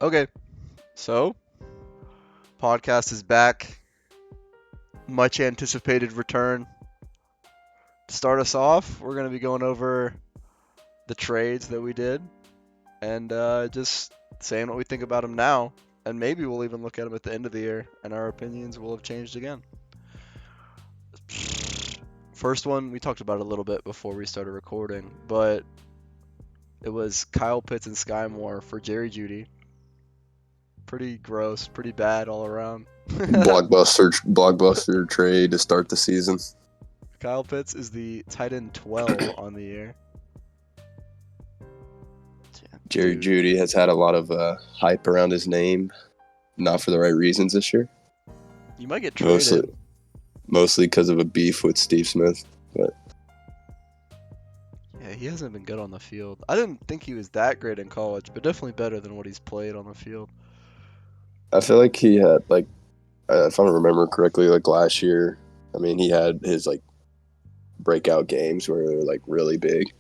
Okay, so podcast is back. Much anticipated return. To start us off, we're going to be going over the trades that we did and just saying what we think about them now. And maybe we'll even look at them at the end of the year and our opinions will have changed again. First one, we talked about it a little bit before we started recording, but it was Kyle Pitts and Sky Moore for Jerry Jeudy. Pretty gross, pretty bad all around. Blockbuster trade to start the season. Kyle Pitts is the tight end 12 on the year. Jerry Dude. Jeudy has had a lot of hype around his name, not for the right reasons this year. You might get traded. Mostly because of a beef with Steve Smith. But Yeah, he hasn't been good on the field. I didn't think he was that great in college, but definitely better than what he's played on the field. I feel like he had, if I remember correctly, last year, he had his, breakout games where they were, really big.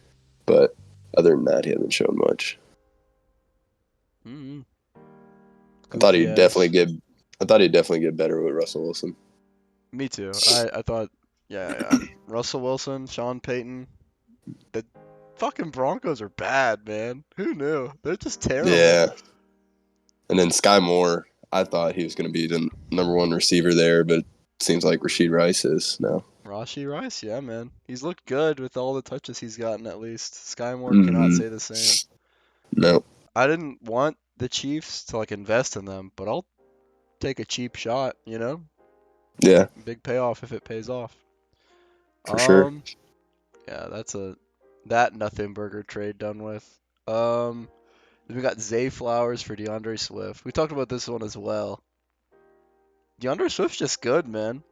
But other than that, he hasn't shown much. Mm-hmm. I thought he'd definitely get better with Russell Wilson. Me too. I thought, yeah. Russell Wilson, Sean Payton. The fucking Broncos are bad, man. Who knew? They're just terrible. Yeah. And then Sky Moore, I thought he was going to be the number one receiver there, but it seems like Rashee Rice is now. Rashee Rice, yeah, man. He's looked good with all the touches he's gotten, at least. Sky Moore cannot say the same. No. I didn't want the Chiefs to, invest in them, but I'll take a cheap shot, you know? Yeah. Big payoff if it pays off. For sure. Yeah, that's that nothing burger trade done with. Then we got Zay Flowers for DeAndre Swift. We talked about this one as well. DeAndre Swift's just good, man.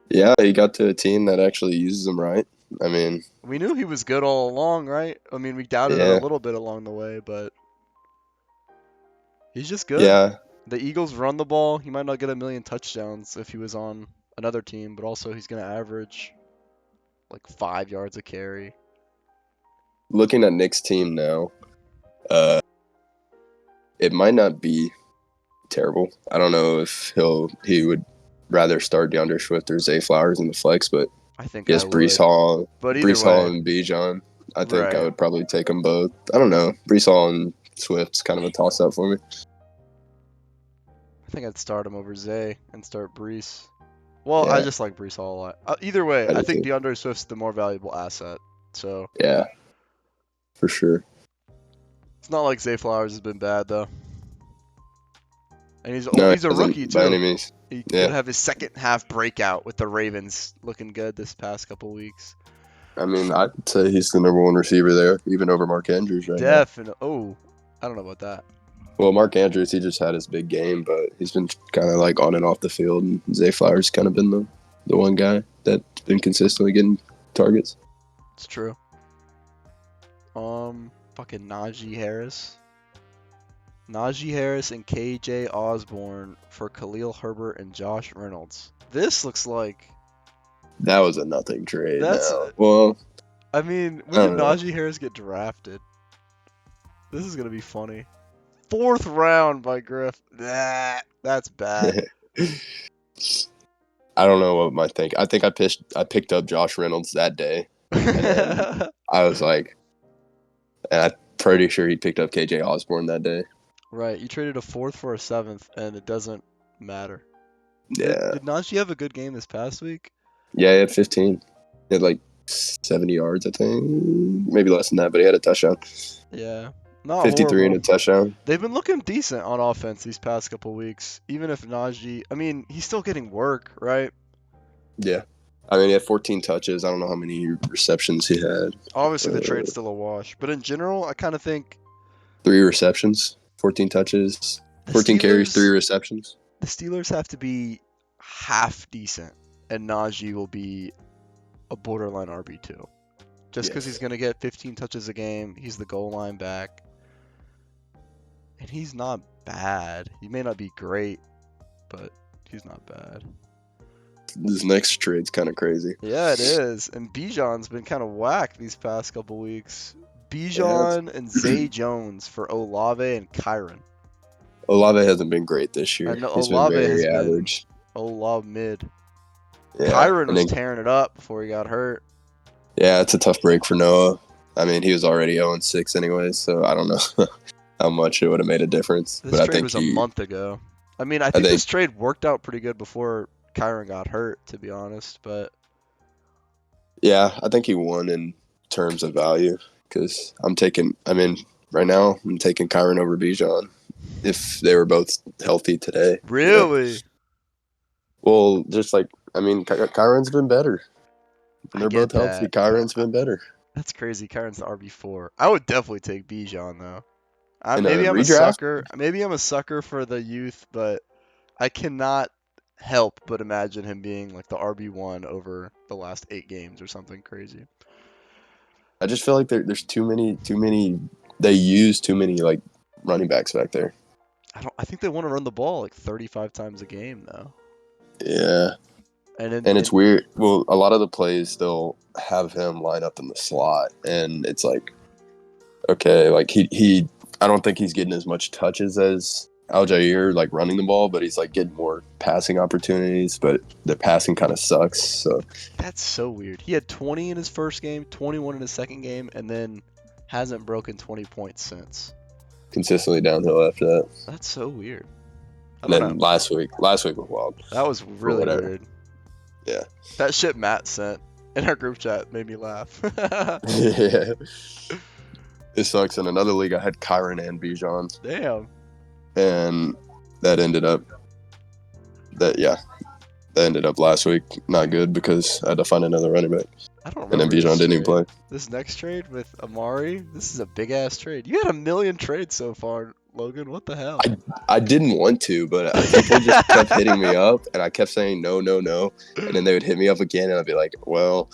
Yeah, he got to a team that actually uses him right. We knew he was good all along, right? We doubted it a little bit along the way, but he's just good. Yeah. The Eagles run the ball. He might not get a million touchdowns if he was on another team, but also he's going to average 5 yards a carry. Looking at Nick's team now, it might not be terrible. I don't know if he would rather start DeAndre Swift or Zay Flowers in the flex, but I think yes, Breece Hall, and Bijan. I think I would probably take them both. I don't know. Breece Hall and Swift's kind of a toss-up for me. I think I'd start him over Zay and start Breece. Well, Yeah. I just like Breece Hall a lot. Either way, I think DeAndre Swift's the more valuable asset. So yeah, for sure. It's not like Zay Flowers has been bad though, and he's a rookie too. By any means. He could have his second half breakout with the Ravens looking good this past couple weeks. I'd say he's the number one receiver there, even over Mark Andrews right now. Definitely. Oh, I don't know about that. Well, Mark Andrews, he just had his big game, but he's been kind of on and off the field, and Zay Flowers kind of been the one guy that's been consistently getting targets. It's true. Fucking Najee Harris. Najee Harris and KJ Osborne for Khalil Herbert and Josh Reynolds. This looks like... That was a nothing trade. When did Najee Harris get drafted? This is going to be funny. 4th round by Griff. That's bad. I don't know what might think. I think I picked up Josh Reynolds that day. And I was like, and I'm pretty sure he picked up KJ Osborne that day. Right, you traded a 4th for a 7th, and it doesn't matter. Yeah. Did Najee have a good game this past week? Yeah, he had 15. He had 70 yards, I think. Maybe less than that, but he had a touchdown. Yeah. Not 53 horrible. and a touchdown. They've been looking decent on offense these past couple weeks. Even if Najee... he's still getting work, right? Yeah. He had 14 touches. I don't know how many receptions he had. Obviously, the trade's still a wash. But in general, I kind of think... 3 receptions, 14 touches, 14 carries, 3 receptions. The Steelers have to be half decent, and Najee will be a borderline RB2. Just because he's going to get 15 touches a game. He's the goal line back. And he's not bad. He may not be great, but he's not bad. This next trade's kind of crazy. Yeah, it is. And Bijan's been kind of whack these past couple weeks. Bijan and Zay Jones for Olave and Kyron. Olave hasn't been great this year. And He's been Olave has very been average. Olave mid. Yeah, Kyron and was then tearing it up before he got hurt. yeah, it's a tough break for Noah. I mean, he was already 0-6 anyway, so I don't know how much it would have made a difference. This But I trade think was a month ago. I mean, I I think think this trade worked out pretty good before Kyron got hurt, to be honest. But yeah, I think he won in terms of value because I'm taking. I mean, right now I'm taking Kyron over Bijan if they were both healthy today. You know? really, Well, just like I mean, Kyron's been better. When I they're both get healthy, that. Kyron's been better. That's crazy. Kyron's the RB4. I would definitely take Bijan though. In a Maybe I'm a redraft, sucker. Maybe I'm a sucker for the youth, but I cannot help but imagine him being like the RB1 over the last 8 games or something crazy. I just feel like there's too many. They use too many like running backs back there. I think they want to run the ball like 35 times a game though. Yeah, And then and it's weird. Well, a lot of the plays they'll have him line up in the slot, and it's like, okay, like he I don't think he's getting as much touches as Aljair, like running the ball, but he's like getting more passing opportunities. But the passing kind of sucks. So that's so weird. He had 20 in his first game, 21 in his second game, and then hasn't broken 20 points since. consistently downhill after that. That's so weird. I And don't then know. last week was wild. That was really whatever. weird. Yeah. That shit Matt sent in our group chat made me laugh. Yeah. It sucks. In another league, I had Kyron and Bijan, Damn. and that ended up last week not good because I had to find another running back, I don't and then remember Bijan this didn't even trade. play. This next trade with Amari, this is a big ass trade. You had a million trades so far, Logan. What the hell? I didn't want to, but people just kept hitting me up, and I kept saying no, no, no, and then they would hit me up again, and I'd be like, well,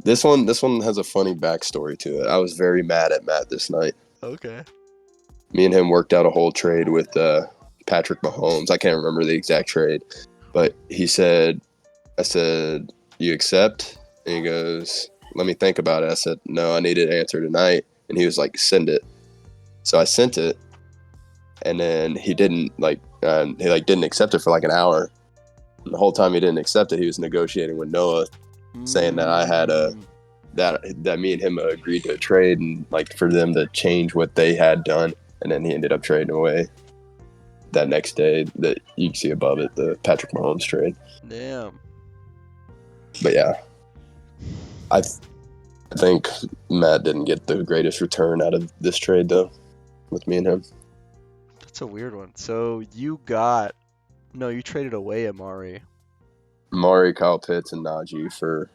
this one has a funny backstory to it. I was very mad at Matt this night. Okay. Me and him worked out a whole trade with Patrick Mahomes. I can't remember the exact trade, but I said, you accept? And he goes, let me think about it. I said, no, I need an answer tonight. And he was like, send it. So I sent it, and then he didn't didn't accept it for like an hour. And the whole time he didn't accept it, he was negotiating with Noah, saying that I had that me and him agreed to a trade and like for them to change what they had done, and then he ended up trading away that next day. That you can see above it, the Patrick Mahomes trade. Damn. But yeah, I think Matt didn't get the greatest return out of this trade though, with me and him. That's a weird one. So you traded away Amari. Mari, Kyle Pitts, and Najee for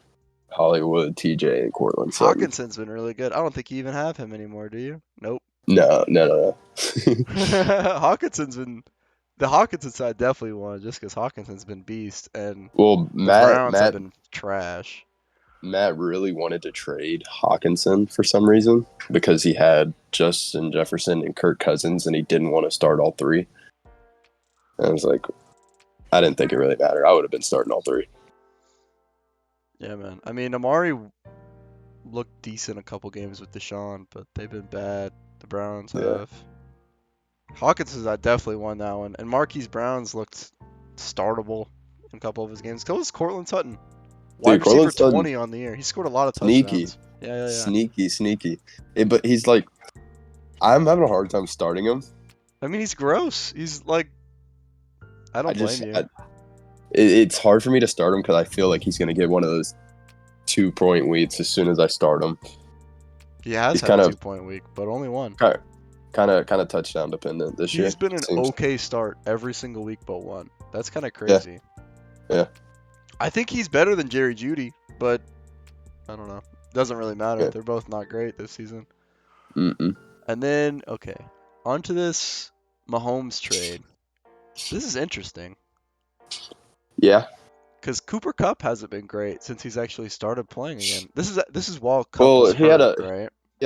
Hollywood, TJ, and Cortland Sutton. Hawkinson's been really good. I don't think you even have him anymore, do you? Nope. No. Hawkinson's been the Hawkinson side definitely won just because Hawkinson's been beast and Well, the Browns have been trash. Matt really wanted to trade Hawkinson for some reason because he had Justin Jefferson and Kirk Cousins, and he didn't want to start all three. And I was like, I didn't think it really mattered. I would have been starting all three. Yeah, man. I mean, Amari looked decent a couple games with Deshaun, but they've been bad. The Browns have. Hawkinson's I definitely won that one, and Marquise Brown's looked startable in a couple of his games. So was Cortland Sutton. Wide receiver Cortland Sutton, 20 on the year. He scored a lot of touchdowns. Yeah. Sneaky. But he's like, I'm having a hard time starting him. I mean, he's gross. He's like, I don't blame you. It's hard for me to start him because I feel like he's going to get one of those 2-point weeks as soon as I start him. He has had a 2-point week, but only one. Kind of touchdown dependent this year. He's been an okay start every single week but one. That's kind of crazy. Yeah. I think he's better than Jerry Jeudy, but I don't know. Doesn't really matter. Yeah. They're both not great this season. Mm-mm. And then, okay, onto this Mahomes trade. This is interesting. Yeah. Because Cooper Kupp hasn't been great since he's actually started playing again. This is while Kupp was hurt, right? He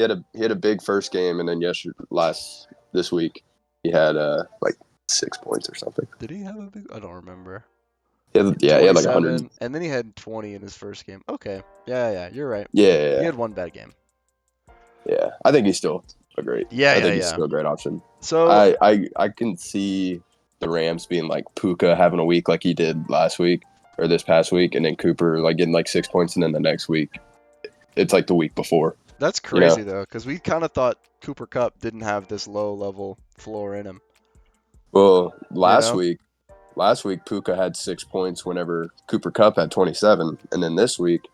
had a big first game, and then this week he had like 6 points or something. Did he have a big? I don't remember. He had like 100. And then he had 20 in his first game. Okay, yeah, you're right. Yeah. He had one bad game. Yeah, I think he's still a great. Yeah, I think he's still a great option. So I can see the Rams being like Puka having a week like he did last week or this past week, and then Cooper like getting like 6 points, and then the next week it's like the week before. that's You know, crazy though, because we kind of thought Cooper Cup didn't have this low level floor in him. well You know? last week Puka had 6 points whenever Cooper Cup had 27, and then this week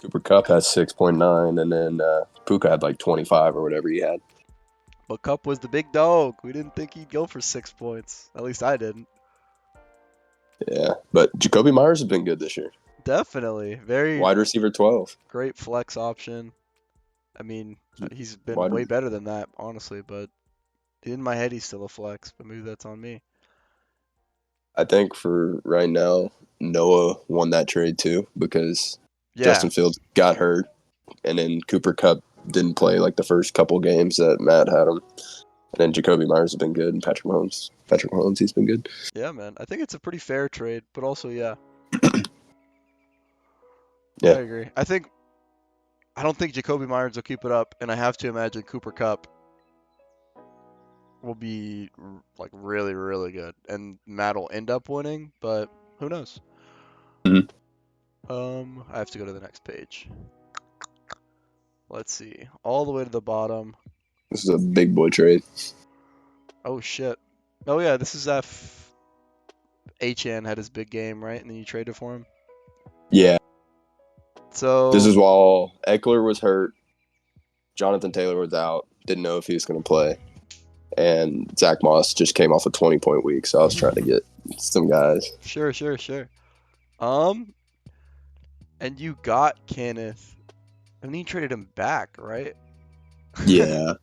Cooper Cup has 6.9, and then Puka had like 25 or whatever he had. But Cup was the big dog. We didn't think he'd go for 6 points. At least I didn't. Yeah, but Jacoby Myers has been good this year. Definitely. Very Wide receiver 12. great flex option. I mean, he's been Wide, way better than that, honestly, but in my head he's still a flex, but maybe that's on me. I think for right now, Noah won that trade too because Yeah, Justin Fields got hurt, and then Cooper Cup didn't play like the first couple games that Matt had him. And then Jacoby Myers has been good, and Patrick Mahomes, he's been good. yeah, man. I think it's a pretty fair trade, but also, yeah, Yeah. I agree. I don't think Jacoby Myers will keep it up, and I have to imagine Cooper Cup will be like really, really good, and Matt will end up winning, but who knows? Mhm. I have to go to the next page. Let's see, all the way to the bottom. This is a big boy trade. Oh shit. Oh yeah, this is F. HN had his big game, right? And then you traded for him. Yeah. So This is while Eckler was hurt, Jonathan Taylor was out, didn't know if he was going to play, and Zach Moss just came off a 20-point week, so I was trying to get some guys. sure. And you got Kenneth, and then you traded him back, right? Yeah.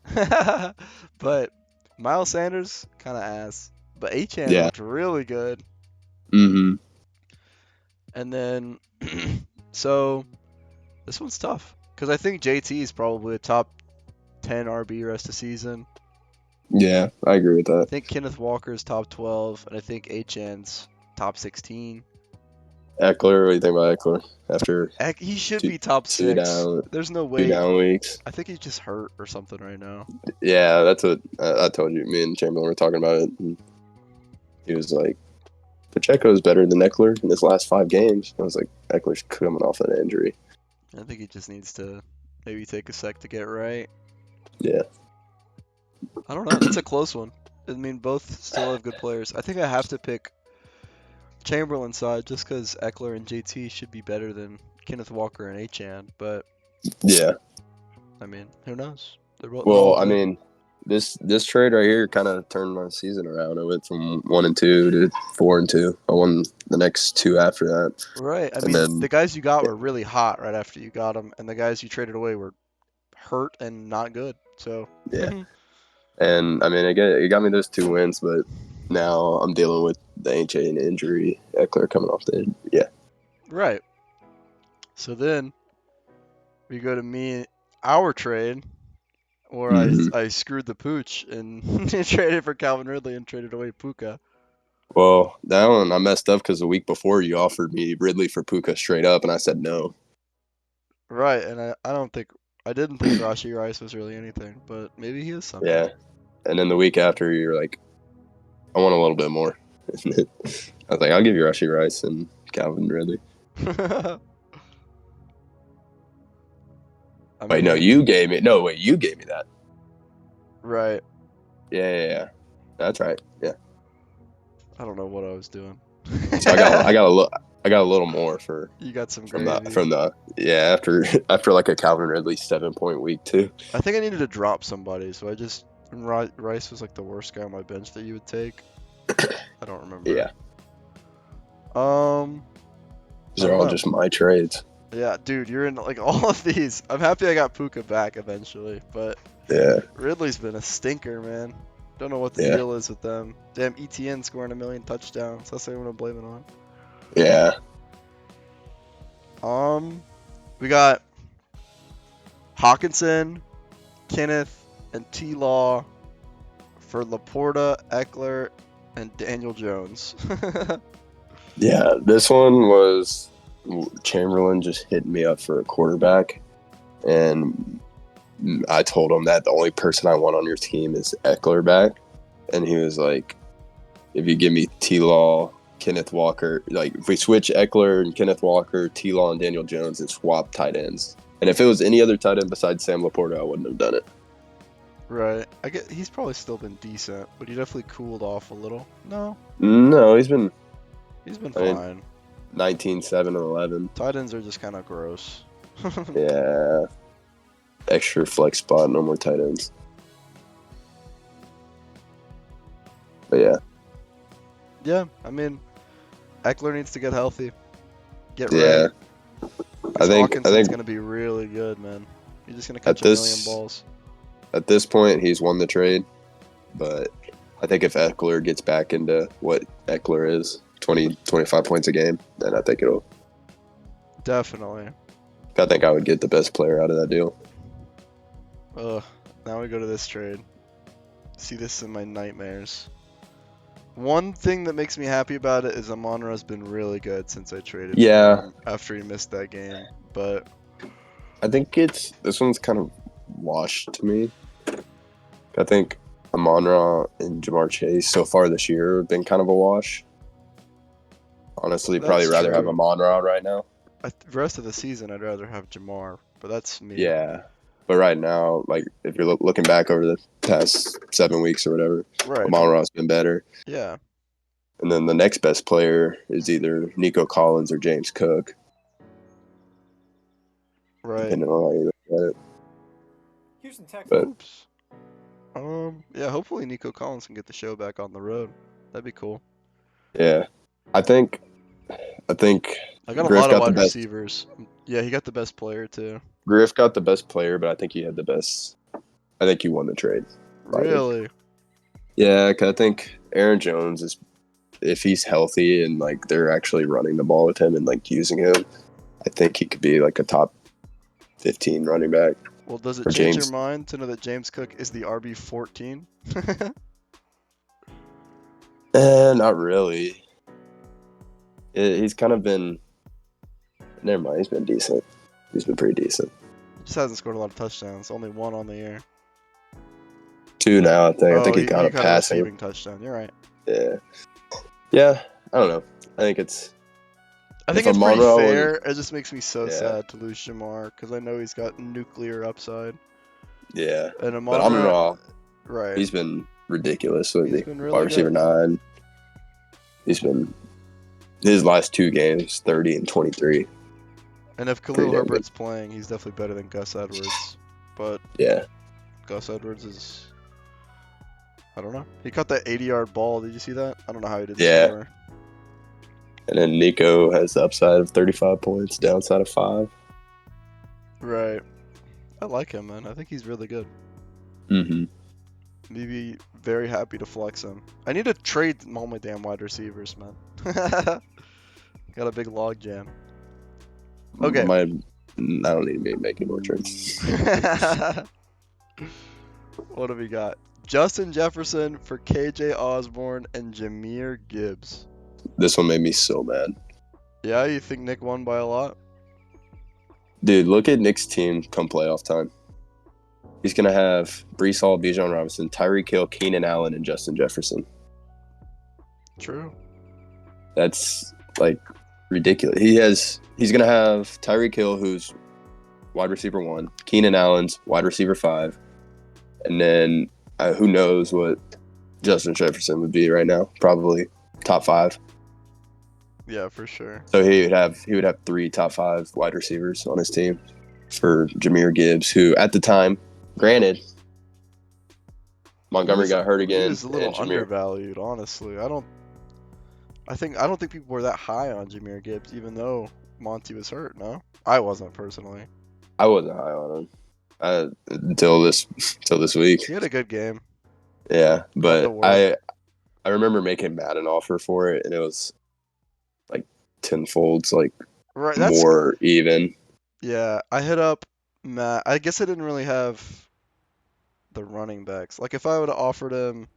But Miles Sanders kind of ass, but HN Yeah. looked really good. Mm-hmm. And then, so this one's tough because I think JT is probably a top 10 RB rest of season. Yeah, I agree with I that. think Kenneth Walker's top 12, and I think HN's top 16. Eckler, what do you think about Eckler after He should two, be top two 6. down There's no two way. down weeks? I think he's just hurt or something right now. Yeah, that's what I told you. Me and Chamberlain were talking about it. And he was like, Pacheco is better than Eckler in his last 5 games. I was like, Eckler's coming off an injury. I think he just needs to maybe take a sec to get right. Yeah. I don't know. It's a close one. I mean, both still have good players. I think I have to pick Chamberlain side just because Eckler and JT should be better than Kenneth Walker and HN. But Yeah. I mean, who knows? They're Well, all I good. mean, this trade right here kind of turned my season around. I went from 1-2 to 4-2. I won the next 2 after that. Right. I And mean, then the guys you got were really hot right after you got them, and the guys you traded away were hurt and not good. So yeah. And I mean, it got me those 2 wins, but now I'm dealing with the HA injury. Eckler coming off the yeah. Right. So then we go to our trade, where Mhm. I screwed the pooch and traded for Calvin Ridley and traded away Puka. Well, that one I messed up because the week before you offered me Ridley for Puka straight up, and I said no. Right, and I didn't think Rashi Rice was really anything, but maybe he is something. Yeah. And then the week after, you're like, I want a little bit more. I was like, I'll give you Rashi Rice and Calvin Ridley. Wait, no, you gave me that. Right. Yeah. That's right. Yeah. I don't know what I was doing. So I got a little more for You got some from gravy. the after like a Calvin Ridley 7-point week too. I think I needed to drop somebody, so I just Rice was like the worst guy on my bench that you would take. I don't remember. Yeah. I These are don't all know. just my trades. Yeah, dude, you're in like all of these. I'm happy I got Puka back eventually, but Yeah. Ridley's been a stinker, man. Don't know what the Yeah. deal is with them. Damn, ETN scoring 1 million touchdowns. That's what I'm gonna blame it on. Yeah. We got Hawkinson, Kenneth, and T Law for Laporta, Eckler, and Daniel Jones. Yeah. This one was Chamberlain just hitting me up for a quarterback, and I told him that the only person I want on your team is Eckler back, and he was like, if you give me T-Law, Kenneth Walker, like if we switch Eckler and Kenneth Walker, T-Law and Daniel Jones and swap tight ends. And if it was any other tight end besides Sam Laporta, I wouldn't have done it. Right. I get he's probably still been decent, but he definitely cooled off a little. No, No, he's been he's been I mean, fine. 19, 7, and 11. Tight ends are just kind of gross. Yeah. Extra flex spot, no more tight ends. But yeah. Yeah, I mean, Eckler needs to get healthy. Get Yeah. right. I think Hawkinson's gonna be really good, man. He's just gonna catch a million balls. at this point he's won the trade, but I think if Eckler gets back into what Eckler is, 20, 25 points a game, then I think it'll. Definitely. I think I would get the best player out of that deal. Ugh. Now we go to this trade. See this in my nightmares. One thing that makes me happy about it is Amon-Ra's been really good since I traded for Yeah. him after he missed that game. But I think this one's kind of washed to me. I think Amon-Ra and Jamar Chase so far this year have been kind of a wash. Honestly, probably That's rather have true. Amon-Ra right now. the rest of the season, I'd rather have Jamar. But that's me. Yeah. But right now, like if you're looking back over the past 7 weeks or whatever, Right. Amon-Ra's been better. Yeah. And then the next best player is either Nico Collins or James Cook. Right. Depending on how you look at it. Houston, Texas. But Oops. Yeah, hopefully Nico Collins can get the show back on the road. That'd be cool. yeah, I think I got a Griff lot of got the wide best. receivers. Yeah, he got the best player too. Griff got the best player, but I think he had the best. I think he won the trade. Really? Yeah, 'cause I think Aaron Jones is, if he's healthy and like they're actually running the ball with him and like using him, I think he could be like a top 15 running back. Well, does it For change James. your mind to know that James Cook is the RB14? Not really. He's kind of been. Never mind. He's been decent. He's been pretty decent. He just hasn't scored a lot of touchdowns. Only one on the year. 2 now, I think. I think he got a got a passing. receiving touchdown. You're right. Yeah. Yeah. I don't know. I think it's. I think If it's pretty Amon-Ra fair. It just makes me so Yeah. sad to lose Jamar because I know he's got nuclear upside. Yeah. And But Amon-Ra, right? he's been ridiculous with He's the been really wide receiver good. 9. He's been. His last 2 games, 30 and 23. And if Pretty Khalil damn good. Herbert's playing, he's definitely better than Gus Edwards. But Yeah. Gus Edwards is. I don't know. He caught that 80-yard ball. Did you see that? I don't know how he didn't Yeah. score. And then Nico has the upside of 35 points, downside of 5. Right. I like him, man. I think he's really good. Mm-hmm. Maybe very happy to flex him. I need to trade all my damn wide receivers, man. Got a big log jam. Okay. I don't need to make any more trades. What have we got? Justin Jefferson for KJ Osborne and Jahmyr Gibbs. This one made me so mad. Yeah, you think Nick won by a lot? Dude, look at Nick's team come playoff time. He's going to have Brees Hall, Bijan Robinson, Tyreek Hill, Keenan Allen, and Justin Jefferson. True. That's, like, ridiculous. He's going to have Tyreek Hill, who's wide receiver 1, Keenan Allen's wide receiver 5, and then who knows what Justin Jefferson would be right now. Probably top 5. Yeah, for sure. So he would have 3 top 5 wide receivers on his team for Jahmyr Gibbs, who at the time, granted, Montgomery got hurt again. He was a little and Jahmyr, undervalued, honestly. I don't think people were that high on Jahmyr Gibbs, even though Monty was hurt. No, I wasn't personally. I wasn't high on him until this week. He had a good game. Yeah, but the worst. I remember making Matt an offer for it, and it was like tenfolds, like Right. more even. Yeah, I hit up Matt. I guess I didn't really have the running backs. Like if I would have offered him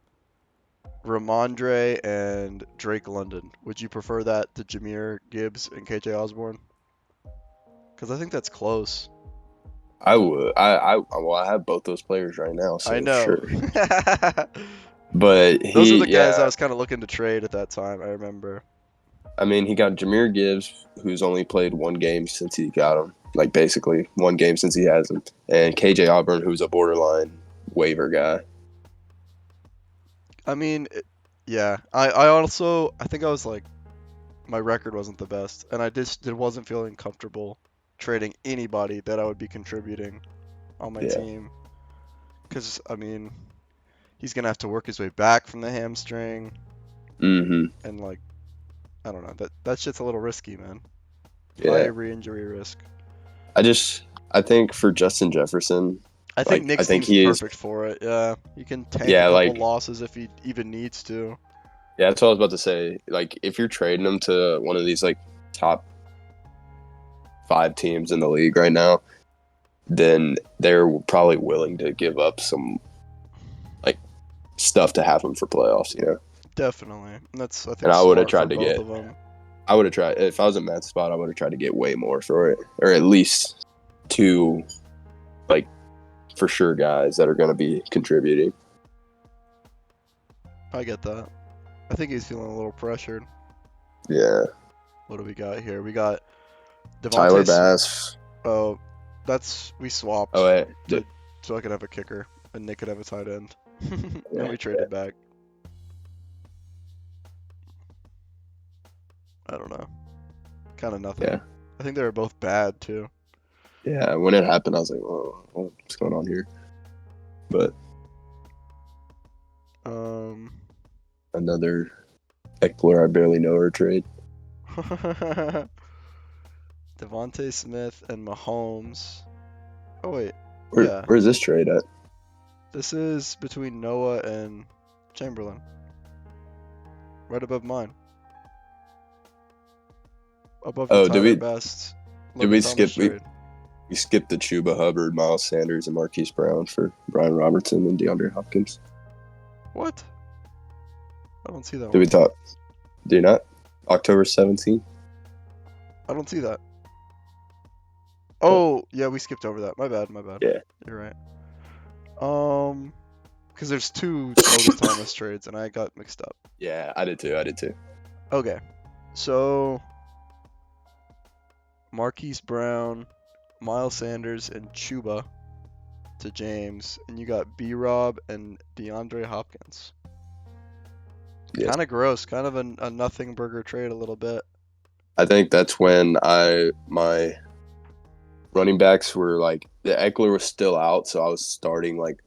Ramondre and Drake London, would you prefer that to Jahmyr Gibbs and KJ Osborne? Because I think that's close. I would. Well, I have both those players right now, I so know. sure. But Those were he, the guys I yeah. was kind of looking to trade at that time. I remember. I mean, he got Jameer Gibbs, who's only played one game since he got him. Like basically one game since he has him, and KJ Auburn, who's a borderline waiver guy. I mean, yeah. I also I think I was like my record wasn't the best, and I just wasn't feeling comfortable trading anybody that I would be contributing on my Yeah. team. Because I mean, he's gonna have to work his way back from the hamstring, Mm-hmm. and like I don't know that shit's a little risky, man. High Yeah. re-injury risk. I think for Justin Jefferson, I think I Nick's think team's he is. perfect for it. Yeah, he can tank a Yeah, couple like losses if he even needs to. yeah, that's what I was about to say. Like if you're trading him to one of these like top 5 teams in the league right now, then they're probably willing to give up some like stuff to have him for playoffs. You know. Definitely. And that's, I And think, I would have smart for tried to both get. of them. I would have tried if I was in Matt's spot. I would have tried to get way more for it, or at least 2, like for sure guys that are going to be contributing. I get that. I think he's feeling a little pressured. Yeah, What do we got here? We got Tyler Devontae Bass. Oh, we swapped Oh, wait. so I could have a kicker and Nick could have a tight end. Yeah, And we traded back. I don't know. Kind of nothing. Yeah. I think they were both bad too. Yeah, when it happened, I was like, "Whoa, what's going on here?" But another Eckler I barely know her trade. Devontae Smith and Mahomes. Oh wait, yeah. Where's this trade at? This is between Noah and Chamberlain. Right above mine. Above the Oh, did Tyler we Best. did Logan we Thomas skip trade. we skipped the Chuba Hubbard, Miles Sanders, and Marquise Brown for Brian Robertson and DeAndre Hopkins? What? I don't see that Did we one. talk? Do you not? October 17th? I don't see that. Oh, yeah, we skipped over that. My bad, my bad. Yeah. You're right. Because there's 2 Logan Thomas trades, and I got mixed up. Yeah, I did too. Okay, so Marquise Brown, Miles Sanders, and Chuba to James, and you got B-Rob and DeAndre Hopkins. Yeah. Kind of gross, kind of a nothing burger trade a little bit. I think that's when my running backs were like the Eckler was still out, so I was starting like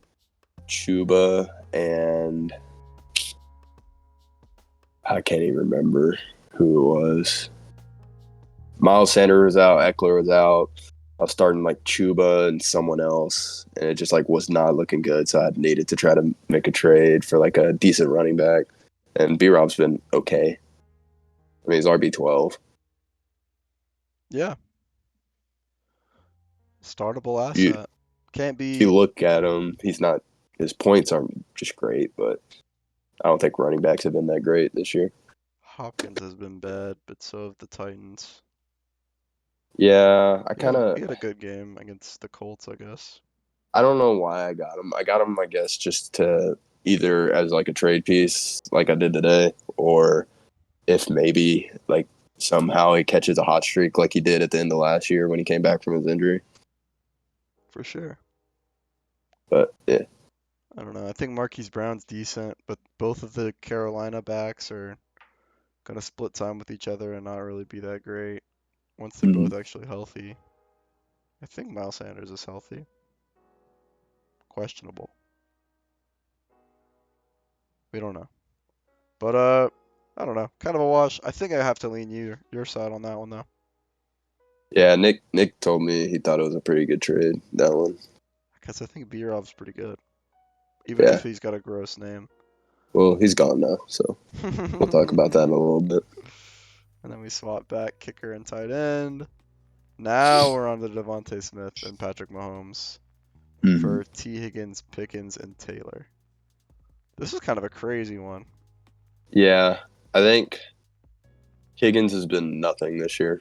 Chuba and I can't even remember who it was. Miles Sanders was out, Eckler was out. I was starting like Chuba and someone else, and it just like was not looking good. So I needed to try to make a trade for like a decent running back. And B-Rob's been okay. I mean, he's RB12. Yeah. Startable You, asset. Can't if you be. look at him, his points aren't just great, but I don't think running backs have been that great this year. Hopkins has been bad, but so have the Titans. Yeah, He had a good game against the Colts, I guess. I don't know why I got him. I got him, I guess, just to either as like a trade piece, like I did today, or if maybe like somehow he catches a hot streak like he did at the end of last year when he came back from his injury. For sure. But yeah, I don't know. I think Marquise Brown's decent, but both of the Carolina backs are gonna split time with each other and not really be that great once they're both actually healthy. I think Miles Sanders is healthy. Questionable. We don't know. But I don't know. Kind of a wash. I think I have to lean your side on that one though. yeah. Nick told me he thought it was a pretty good trade, that one. Because I think B-Rob's pretty good. Even if he's got a gross name. Well, he's gone now, so we'll talk about that in a little bit. And then we swap back kicker and tight end. Now we're on to Devontae Smith and Patrick Mahomes for T. Higgins, Pickens, and Taylor. This is kind of a crazy one. Yeah, I think Higgins has been nothing this year.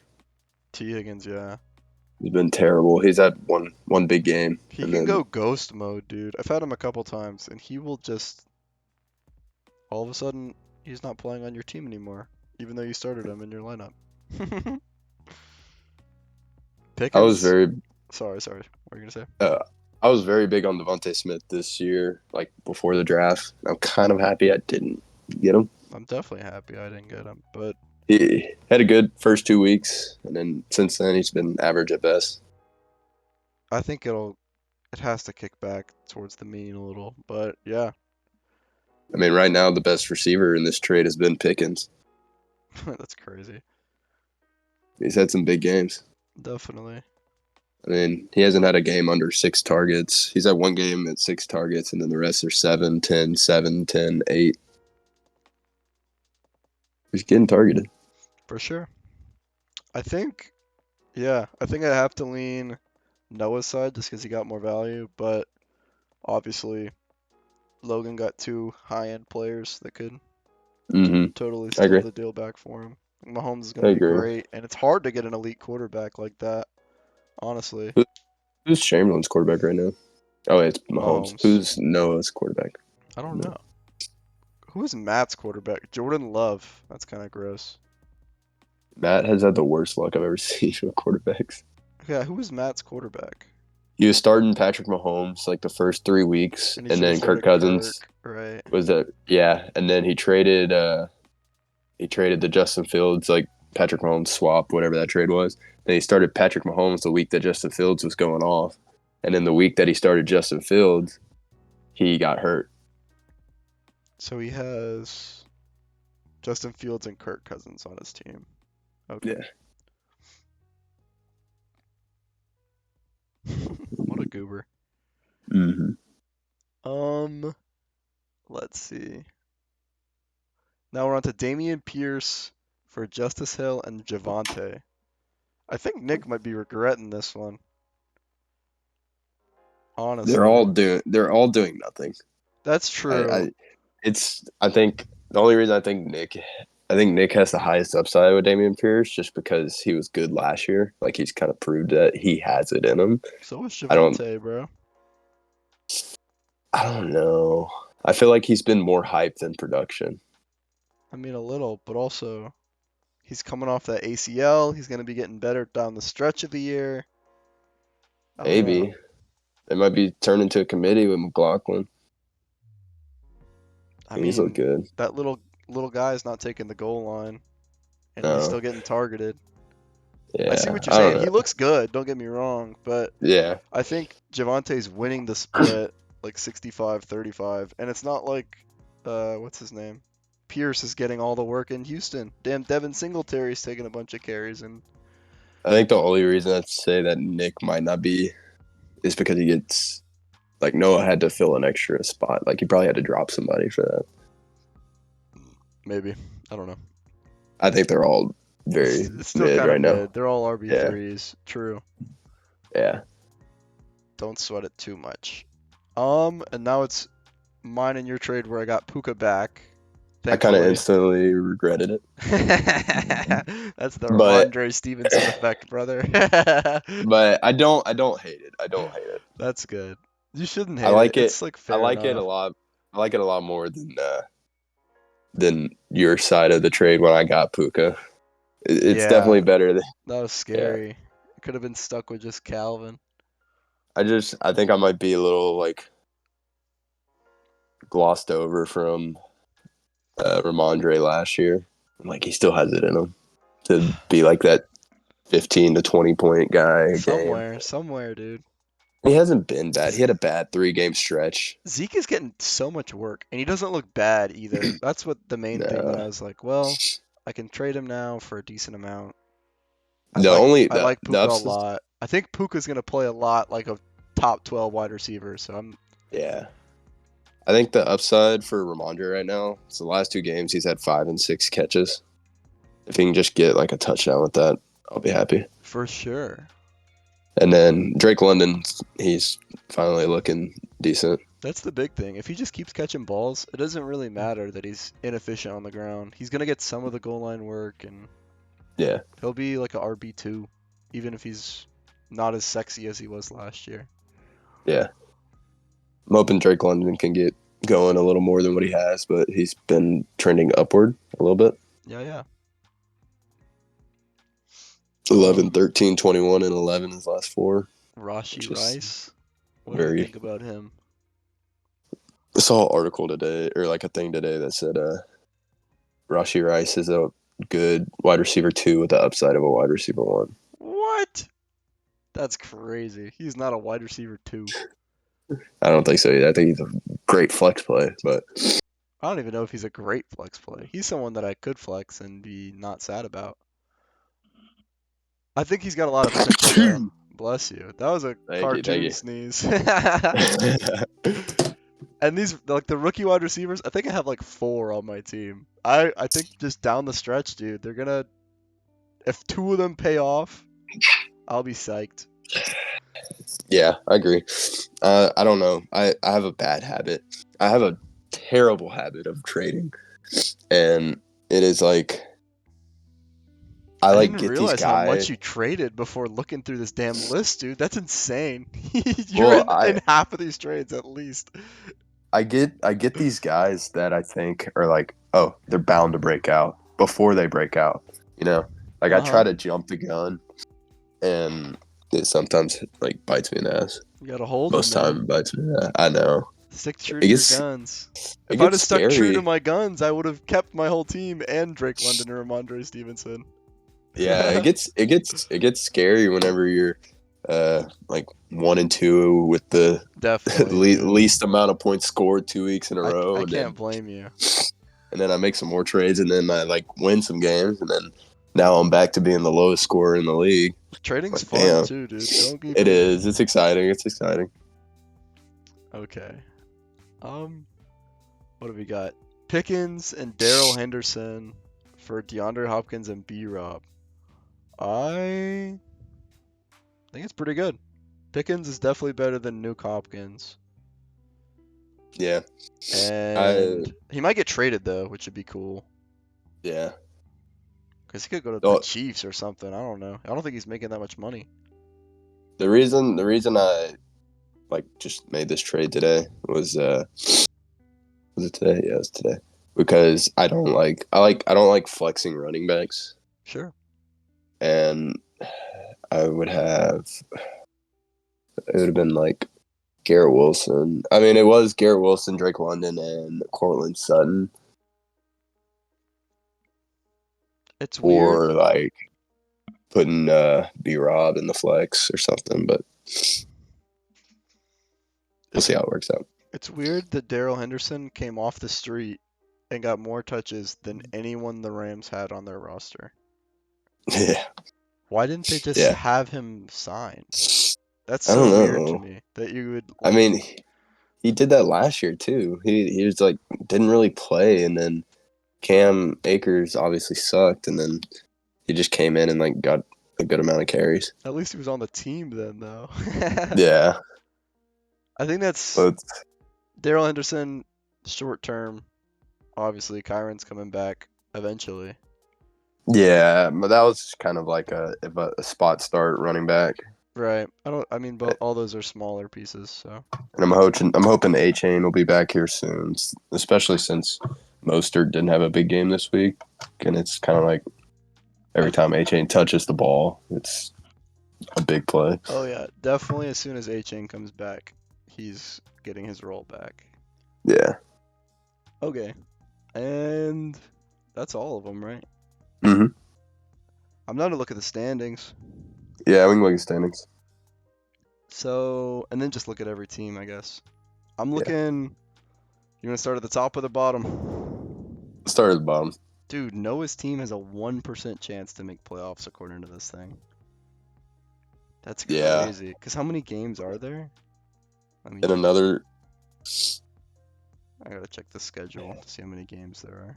T. Higgins, yeah. He's been terrible. He's had one big game, He and can then go ghost mode, dude. I've had him a couple times, and he will just all of a sudden he's not playing on your team anymore, even though you started him in your lineup. I was Pickens. very Sorry. What are you gonna say? uh, I was very big on Devontae Smith this year, like before the draft. I'm kind of happy I didn't get him. I'm definitely happy I didn't get him, but He had a good first 2 weeks, and then since then he's been average at best. I think it has to kick back towards the mean a little. But yeah, I mean, right now the best receiver in this trade has been Pickens. that's crazy. He's had some big games. Definitely. I mean, he hasn't had a game under 6 targets. He's had one game at 6 targets, and then the rest are 7, 10, 7, 10, 8. He's getting targeted. For sure. I think, yeah, I think I have to lean Noah's side just because he got more value, but obviously Logan got two high-end players that could Mm-hmm. totally I steal agree. the deal back for him. Mahomes is I going to be agree. great, and it's hard to get an elite quarterback like that, honestly. Who's Chamberlain's quarterback right now? Oh, it's Mahomes. Mahomes. Who's Noah's quarterback? I don't No. know. Who is Matt's quarterback? Jordan Love. That's kind of gross. Matt has had the worst luck I've ever seen with quarterbacks. Yeah, who is Matt's quarterback? He was starting Patrick Mahomes like the first 3 weeks, And he and should have then Kirk started Cousins Kirk, right? was and then he traded the Justin Fields like Patrick Mahomes swap, whatever that trade was. Then he started Patrick Mahomes the week that Justin Fields was going off, and then the week that he started Justin Fields, he got hurt. So he has Justin Fields and Kirk Cousins on his team. Okay. What a goober. Mm-hmm. Let's see. Now we're on to Damian Pierce for Justice Hill and Javante. I think Nick might be regretting this one. Honestly. They're all doing nothing. That's true. I think the only reason I think Nick has the highest upside with Damian Pierce just because he was good last year. Like he's kind of proved that he has it in him. So is I don't Javante, bro. I don't know. I feel like he's been more hype than production. I mean, a little, but also he's coming off that ACL. He's going to be getting better down the stretch of the year. I don't know. Maybe it might be turned into a committee with McLaughlin. I He's looked mean, good. that little guy's not taking the goal line, and he's No. still getting targeted. Yeah, I see what you're I don't saying. He know. looks good, don't get me wrong, but Yeah, I think Javante's winning the split like 65-35, and it's not like what's his name? Pierce is getting all the work in Houston. Damn, Devin Singletary's taking a bunch of carries, and I think the only reason I'd say that Nick might not be is because he gets like Noah had to fill an extra spot. Like he probably had to drop somebody for that. maybe. I don't know. I think they're all very It's still mid kind of right now. mid. They're all RB3s. True. Yeah. Don't sweat it too much. And now it's mine and your trade where I got Puka back. I kind of Thankfully. instantly regretted it. That's the But- Ramondre Stevenson effect, brother. But I don't hate it. I don't hate it. That's good. You shouldn't hate I like it. It's like fair I like it a enough. lot. I like it a lot more than your side of the trade when I got Puka. It's Yeah. definitely better than That was scary. It could have been stuck with just Calvin. I think I might be a little like glossed over from Ramondre last year. Like he still has it in him to be like that 15 to 20 point guy a game. Somewhere, dude. He hasn't been bad. He had a bad 3 game stretch. Zeke is getting so much work, and he doesn't look bad either. That's what the main thing that I was like, well, I can trade him now for a decent amount. I like Puka a lot. I think Puka's gonna play a lot like a top 12 wide receiver. So I'm Yeah. I think the upside for Ramondre right now is the last 2 games he's had 5 and 6 catches. If he can just get like a touchdown with that, I'll be happy. for sure. And then Drake London, he's finally looking decent. That's the big thing. If he just keeps catching balls, it doesn't really matter that he's inefficient on the ground. He's gonna get some of the goal line work, and Yeah. he'll be like a RB2, even if he's not as sexy as he was last year. Yeah. I'm hoping Drake London can get going a little more than what he has, but he's been trending upward a little bit. Yeah. 11, 13, 21, and 11 his last 4. Rashi Just Rice. What do you very- think about him? I saw an article today, or like a thing today that said Rashi Rice is a good wide receiver 2 with the upside of a wide receiver 1. What? That's crazy. He's not a wide receiver 2. I don't think so either. I think he's a great flex play, but I don't even know if he's a great flex play. He's someone that I could flex and be not sad about. I think he's got a lot of potential though. Bless you. That was a Thank cartoon you. sneeze. And these like the rookie wide receivers, I think I have like 4 on my team. I think just down the stretch, dude, they're gonna if 2 of them pay off, I'll be psyched. Yeah, I agree. I don't know. I have a bad habit. I have a terrible habit of trading, and it is like I like didn't get these realize how much guys. you traded before looking through this damn list, dude. That's insane. Well, in half of these trades at least. I get these guys that I think are like, oh, they're bound to break out before they break out. You know, like I try Uh-huh. to jump the gun, and it sometimes like bites me in the ass. You gotta hold Most them, man. time it bites me in the ass. I know. Stick true It to your gets- guns. It If I'd have gets stuck true scary. to my guns, I would have kept my whole team and Drake London or Ramondre Stevenson. Yeah, it gets scary whenever you're like 1 and 2 with the Definitely. dude. least amount of points scored 2 weeks in a row. I and can't blame you. then I make some more trades, and then I like win some games, and then now I'm back to being the lowest scorer in the league. Trading's Like, fun damn. too, dude. Don't get It me- is. It's exciting. It's exciting. Okay. What have we got? Pickens and Daryl Henderson for DeAndre Hopkins and B-Rob. I think it's pretty good. Pickens is definitely better than Nuke Hopkins. Yeah. And he might get traded though, which would be cool. Yeah. Because he could go to the Oh. Chiefs or something. I don't know. I don't think he's making that much money. The reason I like just made this trade today was it today? Yeah, it's today. Because I don't like flexing running backs. Sure. And it would have been like Garrett Wilson. I mean, it was Garrett Wilson, Drake London, and Cortland Sutton, It's weird. or like putting B-Rob in the flex or something. But we'll see how it works out. It's weird that Daryl Henderson came off the street and got more touches than anyone the Rams had on their roster. Yeah, Why didn't they just Yeah. have him signed? That's I so don't weird to know. me that you would. I mean, he did that last year too. He was like didn't really play, and then Cam Akers obviously sucked, and then he just came in and like got a good amount of carries. At least he was on the team then, though. Yeah, I think that's but Daryl Henderson, short term. Obviously, Kyron's coming back eventually. yeah, but that was kind of like a spot start running back, Right. I mean, both all those are smaller pieces, so. and I'm hoping A-Chain will be back here soon, especially since Mostert didn't have a big game this week, and it's kind of like every time A-Chain touches the ball, it's a big play. Oh yeah, definitely. As soon as A-Chain comes back, he's getting his role back. Yeah. Okay. And that's all of them, right? Mhm. I'm now to look at the standings. Yeah, we can look at standings. So, and then just look at every team, I guess. I'm looking. You want to start at the top or the bottom? Start at the bottom. Dude, Noah's team has a 1% chance to make playoffs according to this thing. That's Yeah. crazy. Because how many games are there? I mean, And another, I gotta check the schedule to see how many games there are.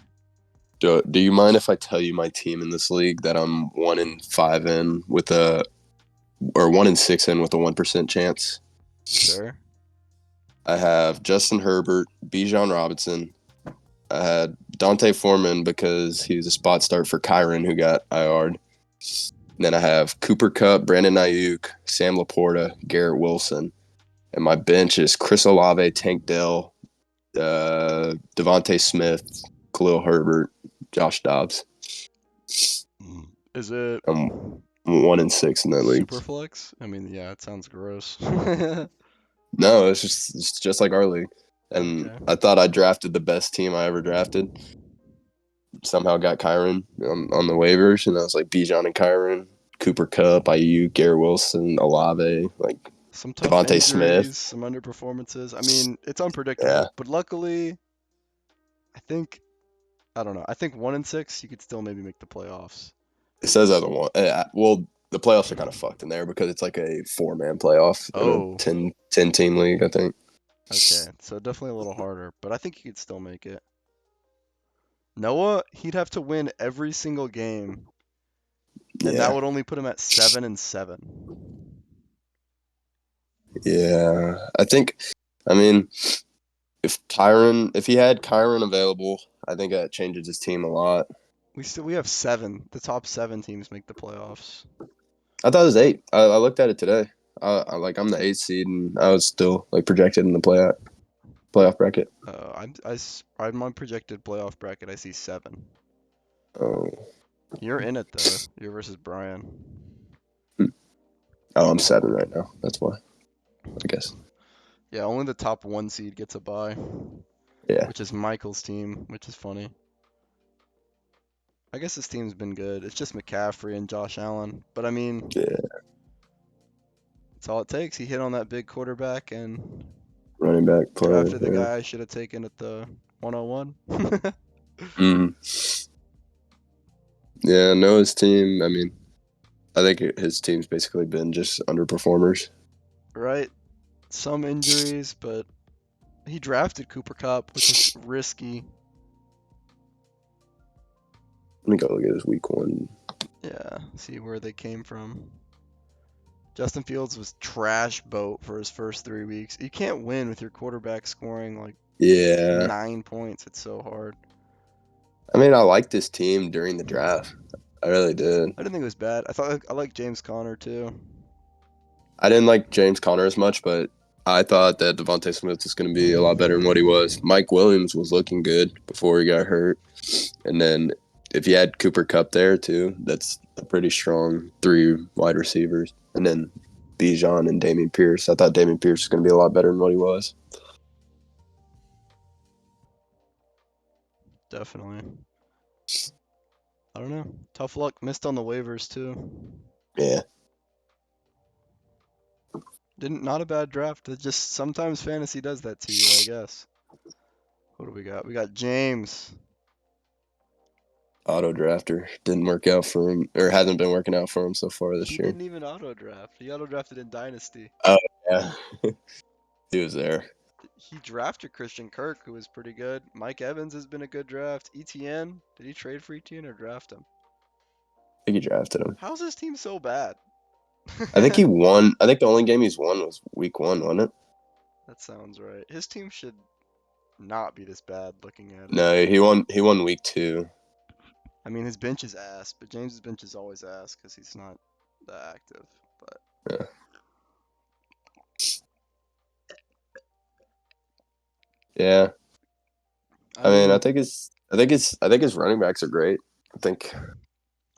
do you mind if I tell you my team in this league that I'm 1-5 in with or 1-6 in with a 1% chance? Sure. I have Justin Herbert, Bijan Robinson. I had Dante Foreman because he was a spot start for Kyron, who got IR'd. And then I have Cooper Kupp, Brandon Ayuk, Sam Laporta, Garrett Wilson. And my bench is Chris Olave, Tank Dell, Devontae Smith, Khalil Herbert, Josh Dobbs. Is it I'm 1-6 in that league. super flex? I mean, yeah, it sounds gross. No, it's just like our league. And Okay. I thought I drafted the best team I ever drafted. Somehow got Kyron on the waivers, and I was like Bijan and Kyron, Cooper Kupp, Ayuk, Garrett Wilson, Olave, like Some tough Devontae injuries, Smith. some underperformances. I mean, it's unpredictable, Yeah. but luckily, I don't know. I think 1-6, you could still maybe make the playoffs. It says as a one. Well, the playoffs are kind of fucked in there because it's like a 4-man playoff in Oh. a 10 team league, I think. Okay, so definitely a little harder, but I think you could still make it. Noah, he'd have to win every single game, and that Yeah. would only put him at 7-7. Yeah. I mean, if he had Kyron available, I think that changes his team a lot. We have 7. The top 7 teams make the playoffs. I thought it was 8. I looked at it today. I'm the 8th seed, and I was still like projected in the playoff bracket. I'm my projected playoff bracket. I see 7. Oh, You're in it though. You're versus Brian. I'm 7 right now. That's why. I guess. Yeah, only the top 1 seed gets a bye. Yeah. Which is Michael's team, which is funny. I guess his team's been good. It's just McCaffrey and Josh Allen. But I mean, Yeah. that's all it takes. He hit on that big quarterback and Running back play. drafted the Yeah. guy I should have taken at the 101. Yeah, Noah's team. I mean, I think his team's basically been just underperformers. Right? Some injuries, but he drafted Cooper Kupp, which is risky. Let me go look at his week 1. Yeah, see where they came from. Justin Fields was trash boat for his first 3 weeks. You can't win with your quarterback scoring like Yeah. 9 points. It's so hard. I mean, I liked this team during the draft. I really did. I didn't think it was bad. I like James Conner too. I didn't like James Conner as much, but I thought that Devontae Smith was going to be a lot better than what he was. Mike Williams was looking good before he got hurt. And then if you had Cooper Kupp there too, that's a pretty strong 3 wide receivers. And then Bijan and Dameon Pierce. I thought Dameon Pierce was going to be a lot better than what he was. Definitely. I don't know. Tough luck. Missed on the waivers too. Yeah. Not a bad draft. It just sometimes fantasy does that to you, I guess. What do we got? We got James. Auto drafter didn't work out for him, or hasn't been working out for him so far this He year. didn't even auto draft. He auto drafted in Dynasty. Yeah. He was there. He drafted Christian Kirk, who was pretty good. Mike Evans has been a good draft. ETN, did he trade for ETN or draft him? I think he drafted him. How's his team so bad? I think he won. I think the only game he's won was week 1, wasn't it? That sounds right. His team should not be this bad looking at it. No, he won week 2. I mean, his bench is ass, but James's bench is always ass because he's not that active. But Yeah. Yeah. I mean, I think his running backs are great. I think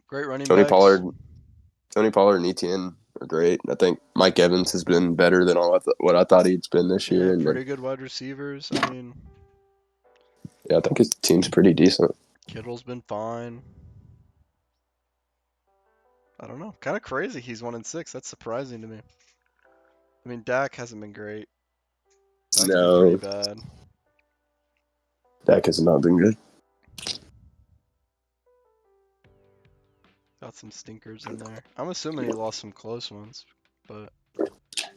great running Tony backs. Pollard and ETN are great. I think Mike Evans has been better than what I thought he'd been this year. Yeah, And pretty good wide receivers. I mean, yeah, I think his team's pretty decent. Kittle's been fine. I don't know. Kind of crazy he's 1-6. That's surprising to me. I mean, Dak hasn't been great. Dak's No. been pretty bad. Dak has not been good. Got some stinkers in there. I'm assuming he lost some close ones, but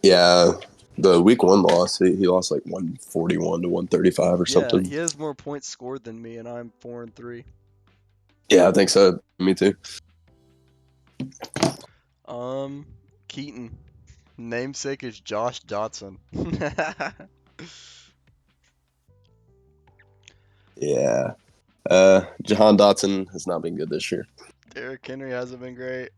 Yeah, the week 1 loss, he lost like 141 to 135 or something. yeah, he has more points scored than me, and I'm 4-3. Yeah, I think so. Me too. Keaton. Namesake is Josh Dotson. Yeah. Jahan Dotson has not been good this year. Derrick Henry hasn't been great.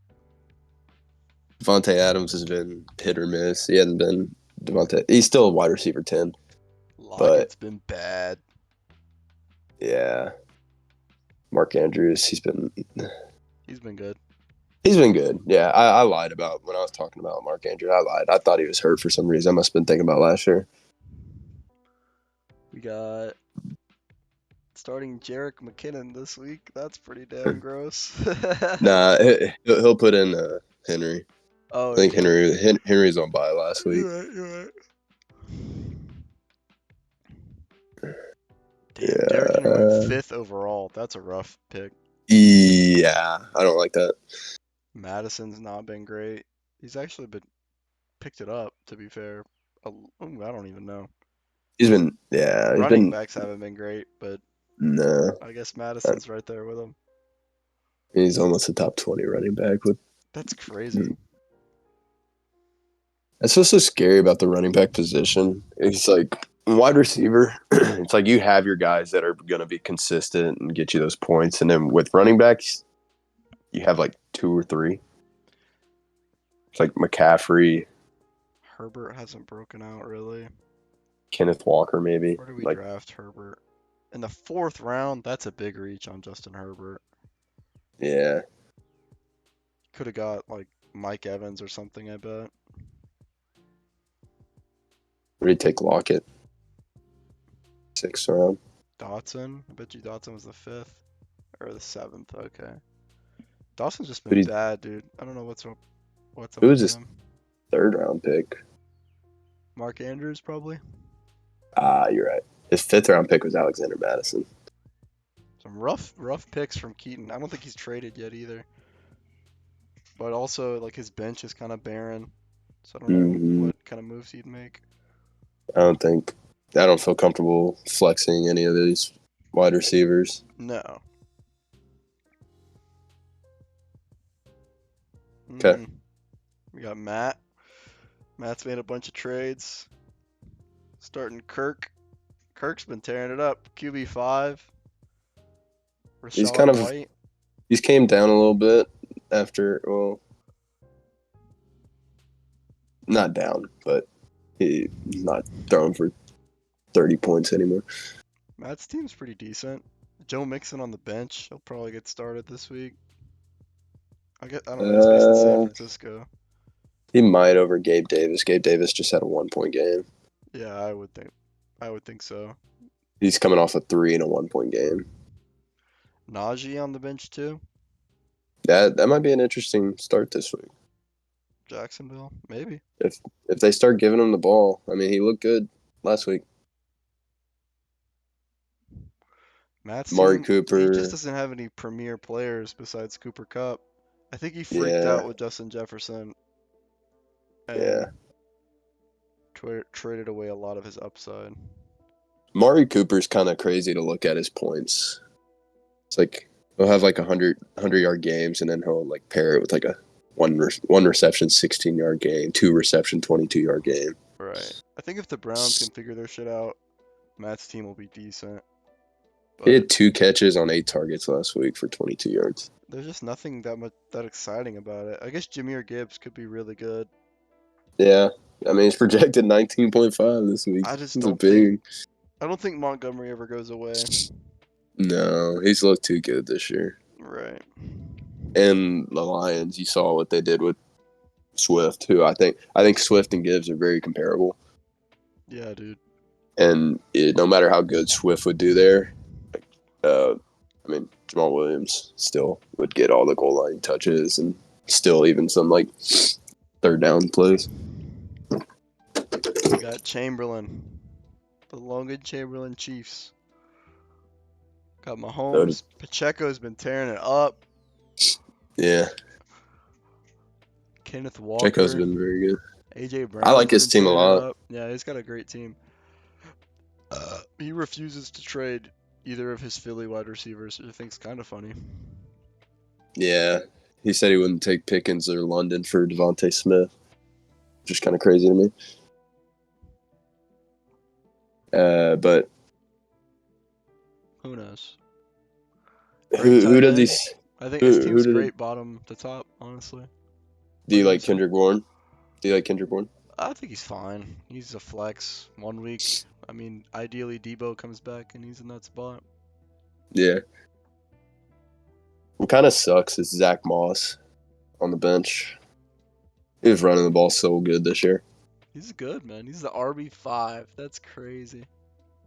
Devontae Adams has been hit or miss. He hasn't been Devontae. He's still a wide receiver 10, but Lockett's been bad. yeah, Mark Andrews, he's been good. good. Yeah, I lied about when I was talking about Mark Andrews. I lied. I thought he was hurt for some reason. I must have been thinking about last year. We got starting Jerick McKinnon this week. That's pretty damn gross. Nah, he'll put in Henry. Oh, I think is he? Henry's on bye last week. You're right. Damn, Yeah. Derrick Henry went 5th overall. That's a rough pick. Yeah, I don't like that. Madison's not been great. He's actually picked it up, to be fair. I don't even know. He's Running been backs haven't been great, but no. I guess Madison's right there with him. He's almost a top 20 running back with. That's crazy. That's what's so scary about the running back position. It's like wide receiver. It's like you have your guys that are going to be consistent and get you those points, and then with running backs, you have like 2 or 3. It's like McCaffrey, Herbert hasn't broken out really. Kenneth Walker, maybe. Where do we Like, draft Herbert? In the 4th round, that's a big reach on Justin Herbert. yeah, Could have got like Mike Evans or something, I bet. where do you take Lockett? 6th round. Dotson? I bet you Dotson was the 5th or the 7th. Okay. Dawson's just But been he's bad, dude. I don't know what's up who was with his him. 3rd round pick? Mark Andrews probably. You're right. His 5th round pick was Alexander Madison. Some rough picks from Keaton. I don't think he's traded yet either. But also like his bench is kind of barren. So I don't know what kind of moves he'd make. I don't feel comfortable flexing any of these wide receivers. No. Okay. We got Matt. Matt's made a bunch of trades. Starting Kirk. Kirk's been tearing it up. QB5. He's Rashad kind of White. he's came down a little bit after not down, but he's not throwing for 30 points anymore. Matt's team's pretty decent. Joe Mixon on the bench. He'll probably get started this week. I don't know. He's facing San Francisco. He might over Gabe Davis. Gabe Davis just had a 1-point game. Yeah, I would think so. He's coming off a 3 and a 1-point game. Najee on the bench too. That might be an interesting start this week. Jacksonville, maybe. If they start giving him the ball. I mean, he looked good last week. Matt's Amari team, Cooper. he just doesn't have any premier players besides Cooper Kupp. I think he freaked out with Justin Jefferson. And traded away a lot of his upside. Amari Cooper's kind of crazy to look at his points. It's like he'll have like 100-yard games, and then he'll like pair it with like a one reception 16-yard game, 2 reception 22-yard game. Right. I think if the Browns can figure their shit out, Matt's team will be decent. He had 2 catches on 8 targets last week for 22 yards. There's just nothing that exciting about it. I guess Jahmyr Gibbs could be really good. Yeah, I mean he's projected 19.5 this week. I just He's don't think. I don't think Montgomery ever goes away. No, he's looked too good this year. Right. And the Lions, you saw what they did with Swift, who I think Swift and Gibbs are very comparable. Yeah, dude. And no matter how good Swift would do there, I mean Jamal Williams still would get all the goal line touches and still even some like 3rd down plays. We got Chamberlain. The Logan Chamberlain Chiefs. Got Mahomes. Pacheco's been tearing it up. Yeah. Kenneth Walker. Pacheco's been very good. AJ Brown. I like his team a lot. Yeah, he's got a great team. He refuses to trade either of his Philly wide receivers, which I think's kind of funny. Yeah. He said he wouldn't take Pickens or London for Devontae Smith. Just kind of crazy to me. But who knows? Who does these? I think his team's great bottom to top, honestly. Do you What are you like saying? Kendrick Bourne? Do you like Kendrick Bourne? I think he's fine. He's a flex. 1 week. I mean, ideally Debo comes back and he's in that spot. Yeah. What kind of sucks is Zach Moss on the bench. He was running the ball so good this year. He's good, man. He's the RB5. That's crazy.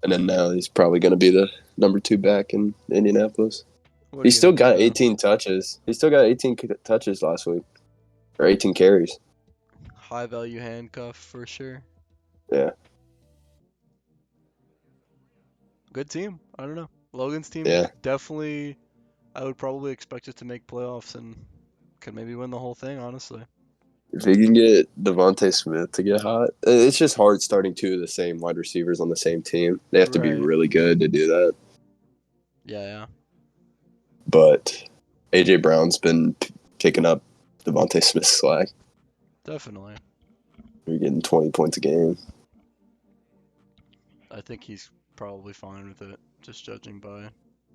And then now he's probably going to be the number 2 back in Indianapolis. What are He you still gonna do got though? 18 touches. He still got 18 touches last week. Or 18 carries. High value handcuff for sure. Yeah. Good team. I don't know. Logan's team Yeah. definitely. I would probably expect it to make playoffs and could maybe win the whole thing. Honestly. If he can get Devontae Smith to get hot, it's just hard starting 2 of the same wide receivers on the same team. They have to be Right. really good to do that. Yeah. But A.J. Brown's been picking up Devontae Smith's slack. Definitely. You're getting 20 points a game. I think he's probably fine with it, just judging by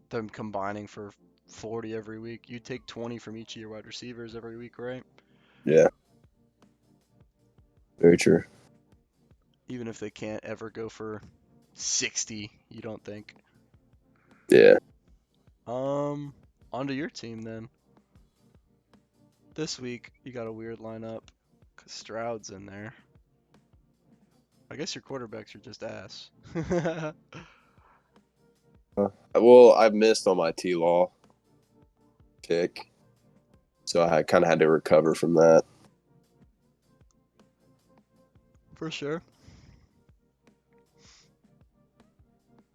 them combining for 40 every week. You take 20 from each of your wide receivers every week, right? Yeah. Very true. Even if they can't ever go for 60, you don't think. Yeah. Onto your team then. This week you got a weird lineup because Stroud's in there. I guess your quarterbacks are just ass. Well, I missed on my T-Law pick. So I kind of had to recover from that. For sure.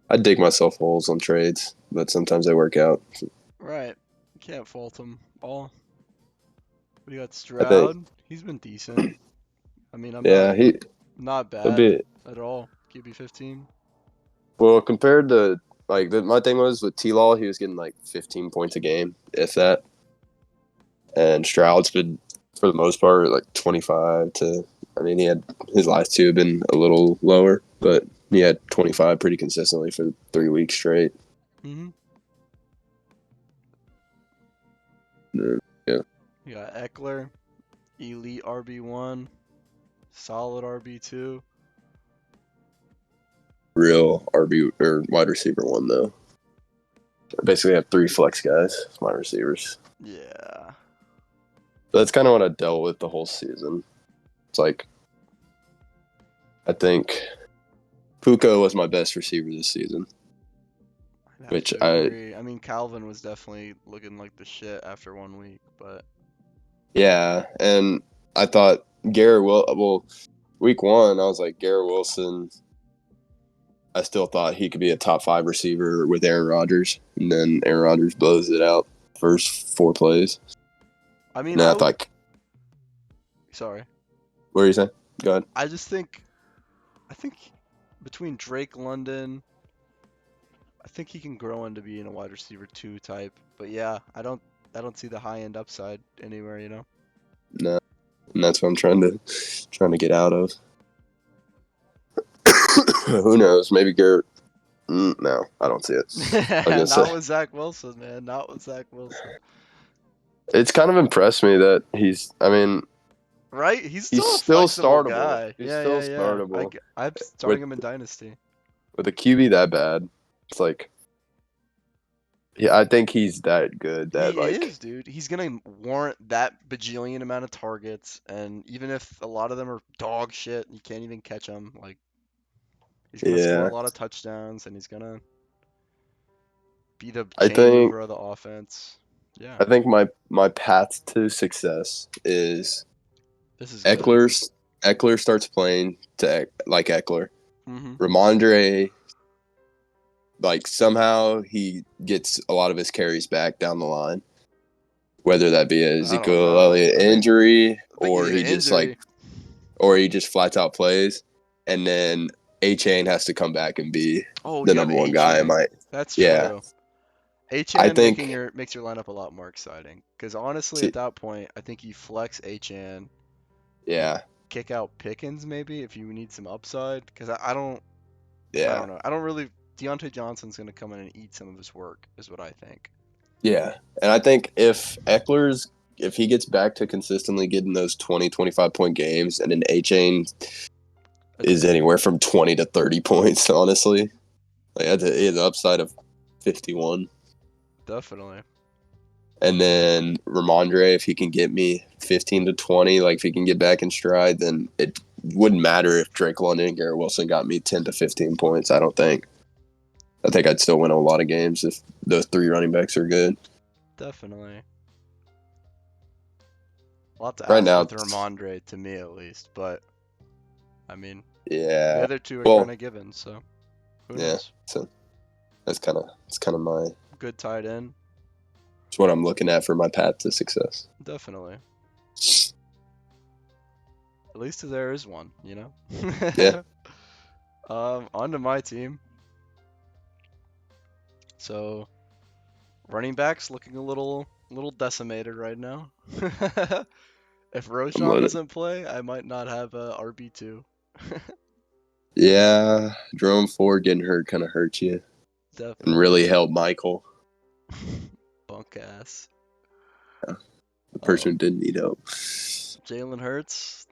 I dig myself holes on trades, but sometimes they work out. Right. Can't fault them all. We got I think, Stroud. He's been decent. I mean, I'm yeah, not he'll bad be. at all. QB 15. Well, compared to my thing was with T-Law, he was getting like 15 points a game, if that. And Stroud's been, for the most part, like 25 to. I mean, he had his last 2 have been a little lower, but he had 25 pretty consistently for 3 weeks straight. Mm-hmm. Yeah. You got Eckler, elite RB1, solid RB2. Real RB or wide receiver 1 though. I basically have 3 flex guys, as my receivers. Yeah. That's kind of what I dealt with the whole season. It's like, I think Puka was my best receiver this season. I'd have Which to agree. I mean, Calvin was definitely looking like the shit after 1 week, but Yeah, and I thought well, week 1, I was like, Garrett Wilson, I still thought he could be a top 5 receiver with Aaron Rodgers, and then Aaron Rodgers blows it out first 4 plays. I mean, And I thought, sorry. what are you saying? Go ahead. I think between Drake London, I think he can grow into being a wide receiver 2 type. But yeah, I don't see the high end upside anywhere, you know. No, and that's what I'm trying to get out of. Who knows? Maybe Garrett. No, I don't see it. Not with Zach Wilson, man. Not with Zach Wilson. It's kind of impressed me that he's. I mean, Right? He's he's still a still flexible startable. guy. He's Yeah, still yeah, yeah. startable. I'm starting him in Dynasty. With a QB that bad, it's like, yeah, I think he's that good. That He like, is, dude. He's gonna warrant that bajillion amount of targets, and even if a lot of them are dog shit, you can't even catch them. Like, he's gonna score a yeah, lot of touchdowns, and he's gonna be the I chain think mover of the offense. Yeah, I think my path to success is this is good. Eckler starts playing like Eckler. Mm-hmm. Ramondre, like somehow he gets a lot of his carries back down the line, whether that be a I don't Ezekiel know. Elliott I think injury you or need he an just injury. flats out plays, and then A-Chain has to come back and be Oh, the you have number 1 guy. A-Chain. That's Yeah, true. I A-Chan think makes your lineup a lot more exciting. Because honestly, at see, that point, I think you flex A-Chan. You yeah, kick out Pickens maybe if you need some upside. Because I don't yeah, know. I don't really. Deontay Johnson's gonna come in and eat some of his work, is what I think. yeah, and I think if Eckler's if he gets back to consistently getting those 20, 25 point games, and an A-Chain is anywhere from 20 to 30 points, honestly. Like, that's an upside of 51. Definitely. And then Ramondre, if he can get me 15 to 20, like if he can get back in stride, then it wouldn't matter if Drake London and Garrett Wilson got me 10 to 15 points, I don't think. I think I'd still win a lot of games if those 3 running backs are good. Definitely. A lot to Right ask now- with Ramondre, to me at least, but I mean, the Yeah. other two are well, kind of given, so who Yeah. knows? So it's kind of my Good tight end, it's what I'm looking at for my path to success. definitely. At least there is one, you know? Yeah. On to my team. So, running backs looking a little decimated right now. If Roshan loaded. doesn't play, I might not have a RB2. Yeah, Jerome Ford getting hurt kind of hurt you, Definitely. and really helped Michael, Bunk ass. the person who didn't need help. Jalen Hurts,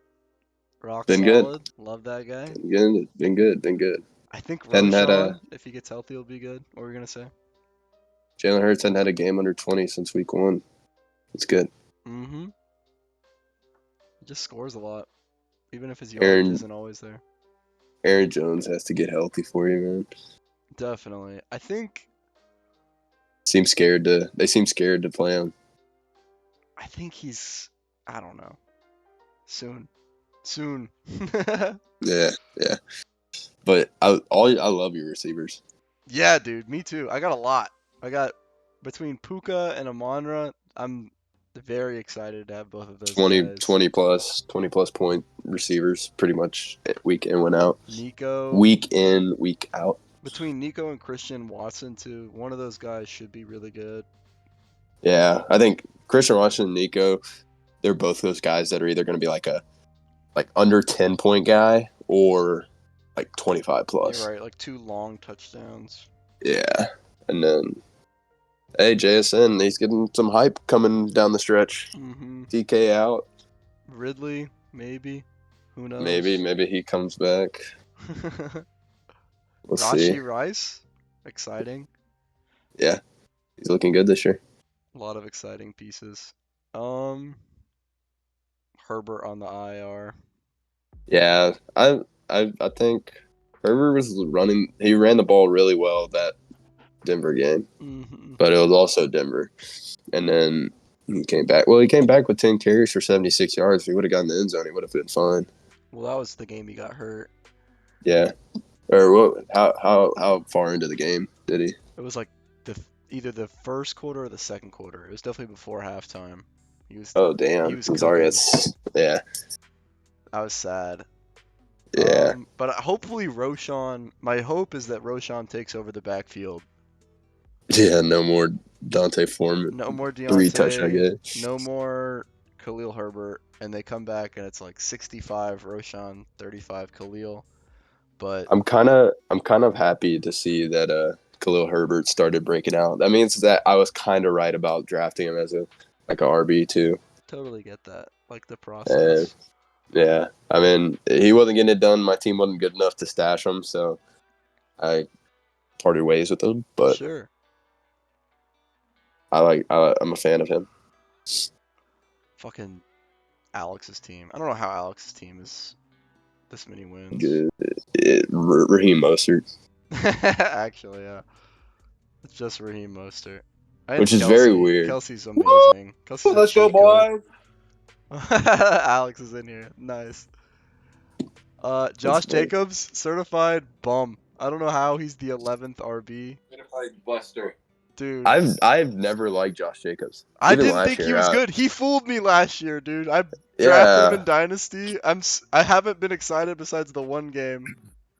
rock Been good. solid. Love that guy. Been good. I think Hadn't had Roshan, if he gets healthy, will be good. What were we gonna say? Jalen Hurts hadn't had a game under 20 since week 1. It's good. Mm-hmm. He just scores a lot, even if his Aaron- yardage isn't always there. Aaron Jones has to get healthy for you, man. Definitely. I think They seem scared to play him. he's. I don't know. Soon. Yeah. But I love your receivers. Yeah, dude. Me too. I got a lot. I got between Puka and Amonra. I'm very excited to have both of those 20 guys. 20 plus point receivers pretty much week in, went out. Nico. Week in, week out. Between Nico and Christian Watson, too, one of those guys should be really good. Yeah, I think Christian Watson and Nico, they're both those guys that are either going to be like under 10 point guy or like 25 plus. You're right, like 2 long touchdowns. Yeah. And then, hey, JSN, he's getting some hype coming down the stretch. Mm-hmm. DK out. Ridley, maybe. Who knows? Maybe he comes back. We'll see. Rashi Rice, exciting. Yeah, he's looking good this year. A lot of exciting pieces. Herbert on the IR. Yeah, I think Herbert was running. He ran the ball really well that Denver game, Mm-hmm. but it was also Denver. And then he came back. Well, he came back with 10 carries for 76 yards. If he would have gotten the end zone, he would have been fine. Well, that was the game he got hurt. Yeah. Or what? How far into the game did he? It was like either the first quarter or the second quarter. It was definitely before halftime. He was. Oh damn! He was I'm sorry. cooking. Yeah. I was sad. Yeah. But hopefully Roshan. My hope is that Roshan takes over the backfield. Yeah. No more Dante Foreman. No more Deontay. 3 touchdown game. No more Khalil Herbert, and they come back and it's like 65 Roshan, 35 Khalil. But I'm kind of happy to see that Khalil Herbert started breaking out. That means that I was kind of right about drafting him as a RB too. totally get that, like the process. Yeah, I mean he wasn't getting it done. My team wasn't good enough to stash him, so I parted ways with him. But Sure. I'm a fan of him. Fucking Alex's team. I don't know how Alex's team is this many wins. Good. Raheem Mostert, Actually, yeah. It's just Raheem Mostert. which is very weird. Kelsey's amazing. Kelsey's a Let's go, cheat code. boys. Alex is in here. Nice. Josh funny. Jacobs, certified bum. I don't know how he's the 11th RB. Buster. Dude. I've never liked Josh Jacobs. I Even didn't last think he year, was good. He fooled me last year, dude. I drafted Yeah, him in Dynasty. I haven't been excited besides the one game.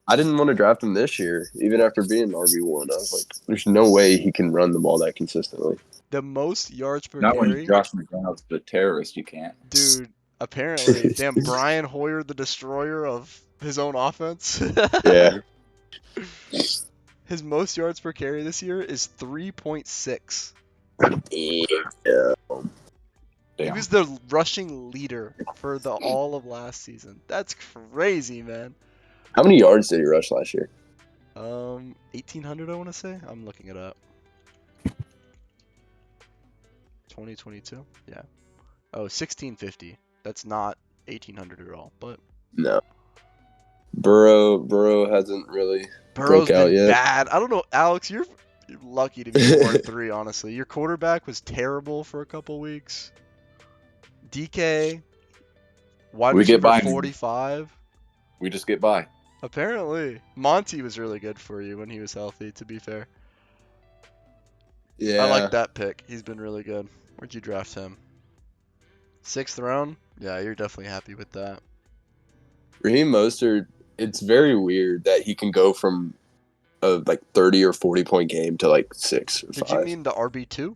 I didn't want to draft him this year, even after being RB1. I was like, there's no way he can run the ball that consistently. The most yards per Not when carry. Josh McDonald's the terrorist, you can't. Dude, apparently, damn, Brian Hoyer, the destroyer of his own offense. Yeah. His most yards per carry this year is 3.6. Yeah. He Damn. was the rushing leader for the all of last season. That's crazy, man. How many yards did he rush last year? 1800, I want to say. I'm looking it up. 2022. Yeah. Oh, 1650. That's not 1800 at all. But No. Burrow hasn't really Burrow's broke out been yet. bad. I don't know, Alex. You're lucky to be 4-3. Honestly, your quarterback was terrible for a couple weeks. DK, wide We get receiver by. 45. We just get by. Apparently, Monty was really good for you when he was healthy. To be fair, Yeah. I like that pick. He's been really good. Where'd you draft him? 6th round? Yeah, you're definitely happy with that. Raheem Mostert, it's very weird that he can go from a like 30 or 40 point game to like 6 or Did 5. you mean the RB2?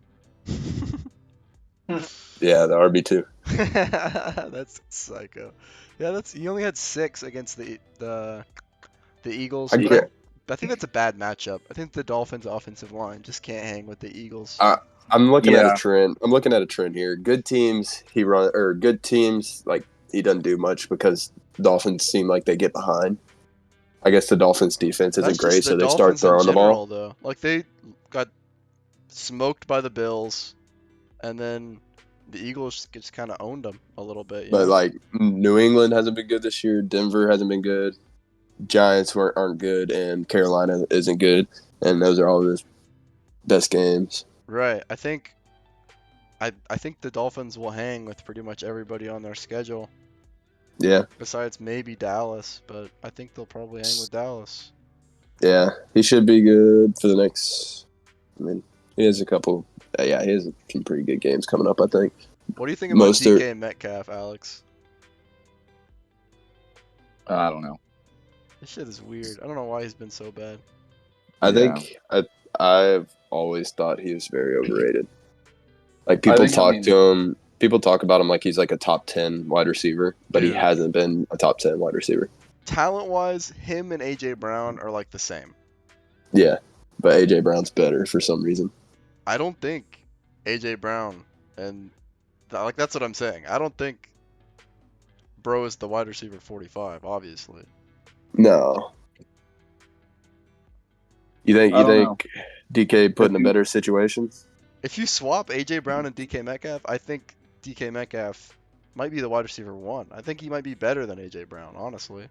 Yeah, the RB2. That's psycho. Yeah, that's he only had 6 against the Eagles. I But can't. I think that's a bad matchup. I think the Dolphins' offensive line just can't hang with the Eagles. I'm looking at Yeah. a trend. I'm looking at a trend here. Good teams good teams like he doesn't do much because Dolphins seem like they get behind. I guess the Dolphins defense isn't That's great, just the so they start Dolphins in throwing the general, ball. though. Like they got smoked by the Bills, and then the Eagles just kind of owned them a little bit. But like New England hasn't been good this year. Denver hasn't been good. Giants aren't good, and Carolina isn't good. And those are all his best games. Right. I think the Dolphins will hang with pretty much everybody on their schedule, Yeah, besides maybe Dallas. But I think they'll probably hang with Dallas. yeah, he should be good for the next. I mean, he has a couple. Yeah, he has some pretty good games coming up. I think. What do you think about Mostert- DK Metcalf, Alex? I don't know. This shit is weird. I don't know why he's been so bad. I Yeah. think I've always thought he was very overrated. Like I people think, talk to him, people talk about him like he's like a top 10 wide receiver, but he Dude. hasn't been a top 10 wide receiver. Talent-wise, him and AJ Brown are like the same. Yeah, but AJ Brown's better for some reason. I don't think AJ Brown and like that's what I'm saying. I don't think Bro is the wide receiver 45, obviously. No. You think I don't think DK put in a you- better situation? If you swap AJ Brown and DK Metcalf, I think DK Metcalf might be the wide receiver 1. I think he might be better than AJ Brown, honestly.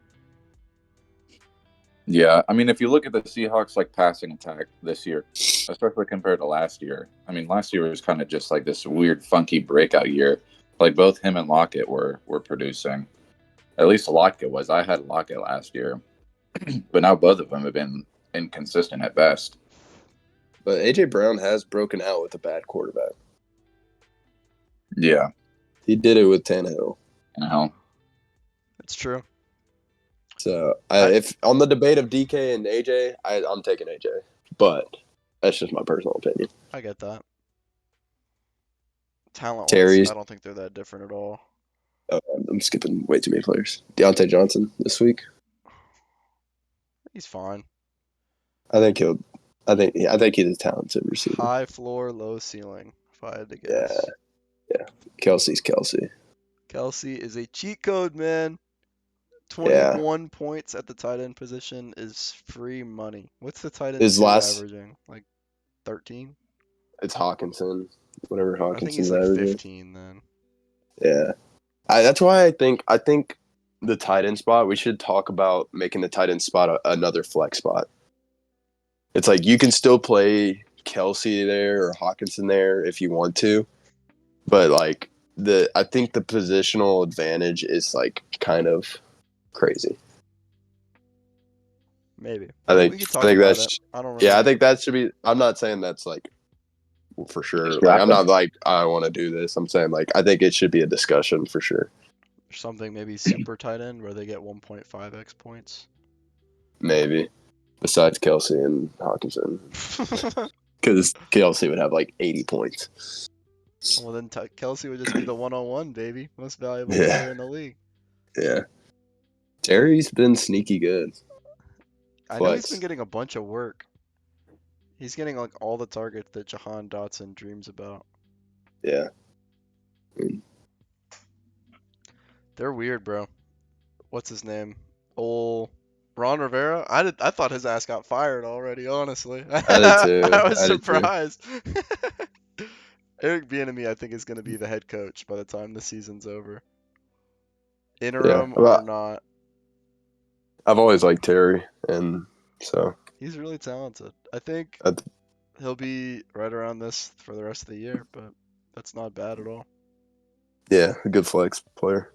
Yeah, I mean, if you look at the Seahawks like passing attack this year, especially compared to last year, I mean, last year was kind of just like this weird, funky breakout year. Like both him and Lockett were producing. At least Lockett was. I had Lockett last year, but now both of them have been inconsistent at best. But AJ Brown has broken out with a bad quarterback. Yeah, He did it with Tannehill. you know. It's true. So if on the debate of DK and AJ, I'm taking AJ. But that's just my personal opinion. I get that. Talent-wise, Terry's- I don't think they're that different at all. I'm skipping way too many players. Deontay Johnson this week. He's fine. I think he's a talented receiver. High floor, low ceiling, if I had to guess. Kelsey's Kelsey. Kelsey is a cheat code, man. 21 points at the tight end position is free money. What's the tight end His two last- averaging? Like 13? It's Hawkinson. Whatever I think he's Hawkinson's like averaging. 15 then. Yeah. That's why I think the tight end spot, we should talk about making the tight end spot another flex spot. It's like you can still play Kelsey there or Hawkinson there if you want to. But like I think the positional advantage is like kind of crazy. Maybe. I think we could talk I think about that's it. I don't yeah, I really- think that should be. I'm not saying that's like for sure. Like, Exactly. I'm not like I want to do this. I'm saying like I think it should be a discussion for sure. something maybe super tight end where they get 1.5x points. Maybe besides Kelsey and Hawkinson, because Kelsey would have like 80 points. Well, then Kelsey would just be the 101, baby. Most valuable Yeah. player in the league. Yeah, Terry's been sneaky good. I know he's Flex. been getting a bunch of work. He's getting like all the targets that Jahan Dotson dreams about. Yeah, They're weird, bro. What's his name? Old Ron Rivera. I thought his ass got fired already. Honestly, I did too. I was I did too. surprised. Eric Bieniemy, I think, is going to be the head coach by the time the season's over. Interim or well, not, I've always liked Terry, and so he's really talented. I think I th- he'll be right around this for the rest of the year, but that's not bad at all. yeah, a good flex player.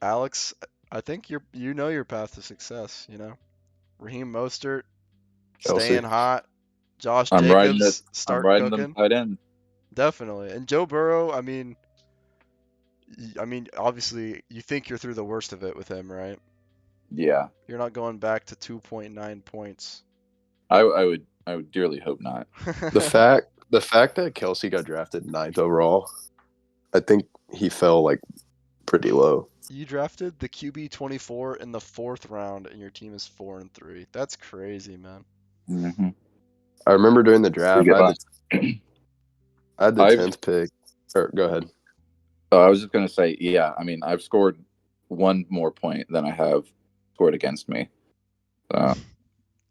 Alex, I think you know your path to success. You know, Raheem Mostert Chelsea. staying hot. Josh I'm riding Jacobs it. I'm start riding them cooking. tight end. Definitely. And Joe Burrow, I mean, obviously you think you're through the worst of it with him, right? Yeah, You're not going back to 2.9 points. I would dearly hope not. The fact that Kelsey got drafted 9th overall, I think he fell like pretty low. You drafted the QB 24 in the 4th round, and your team is 4-3. That's crazy, man. Mm-hmm. I remember during the draft, I had the I've- 10th pick. Or go ahead. Oh, I was just gonna say, yeah. I mean, I've scored one more point than I have scored against me. So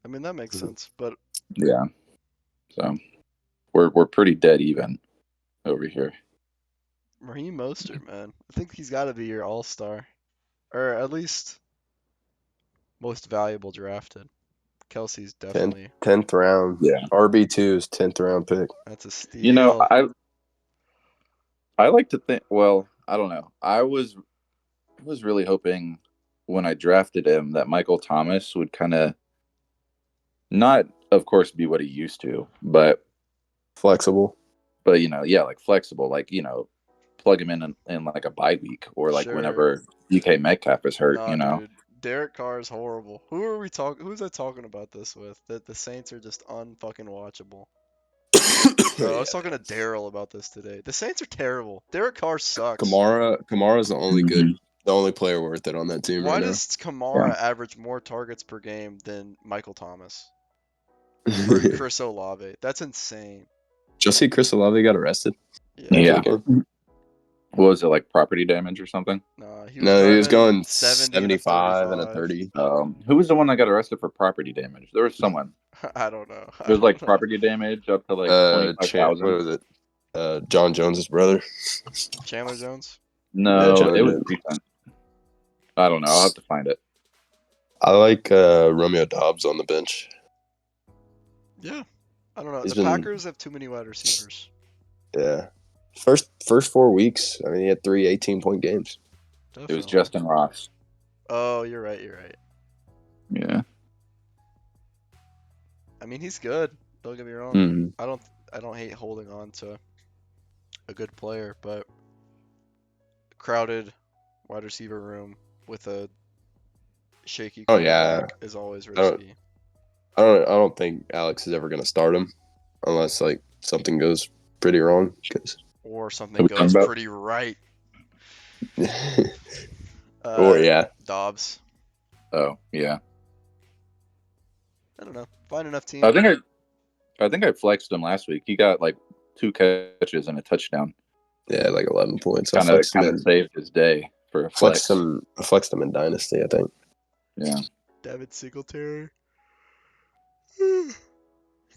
I mean, that makes sense, but yeah, so we're pretty dead even over here. Raheem Mostert, man, I think he's got to be your all-star, or at least most valuable drafted. Kelsey's definitely 10th round. Yeah. RB2's 10th round pick. that's a steal. You know, I like to think. Well, I don't know. I was really hoping when I drafted him that Michael Thomas would kind of not, of course, be what he used to, but Flexible. you know, yeah, like flexible, like you know, plug him in like a bye week or like Sure. whenever DK Metcalf is hurt. Nah, You know, dude. Derek Carr is horrible. Who's I talking about this with? That the Saints are just unfucking watchable. Bro, I was talking to Daryl about this today. The Saints are terrible. Derek Carr sucks. Kamara's the only good, Mhm. the only player worth it on that team Why right does Kamara average more targets per game than Michael Thomas or now. Chris Olave? That's insane. Just see Chris Olave got arrested. Yeah. After the game? What was it, like property damage or something? Nah, he Was driving going 70 and a 75 and a 35. 30. Who was the one that got arrested for property damage? There was someone. I don't know. It was like property damage up to like What 25,000. was it? John Jones's brother. Chandler Jones. No, Yeah, Chandler it was Jones. recent. I don't know. I'll have to find it. I like Romeo Dobbs on the bench. Yeah. I don't know. He's The been- Packers have too many wide receivers. Yeah. First 4 weeks, I mean, he had 3 18-point games. It was Definitely. Justin Ross. Oh, you're right. You're right. Yeah. I mean, he's good. Don't get me wrong. Mhm. I don't hate holding on to a good player, but crowded wide receiver room with a shaky Oh, yeah. quarterback is always I don't- risky. I don't think Alex is ever going to start him unless like something goes pretty wrong. 'Cause- Or Are something we goes talking about- pretty right. or yeah, Dobbs. Oh, yeah. I don't know. Find enough teams. I think I flexed him last week. He got like 2 catches and a touchdown. yeah, like 11 points. I Kind of saved his day for a flex. flexed him in Dynasty, I think. Yeah. David Singletary.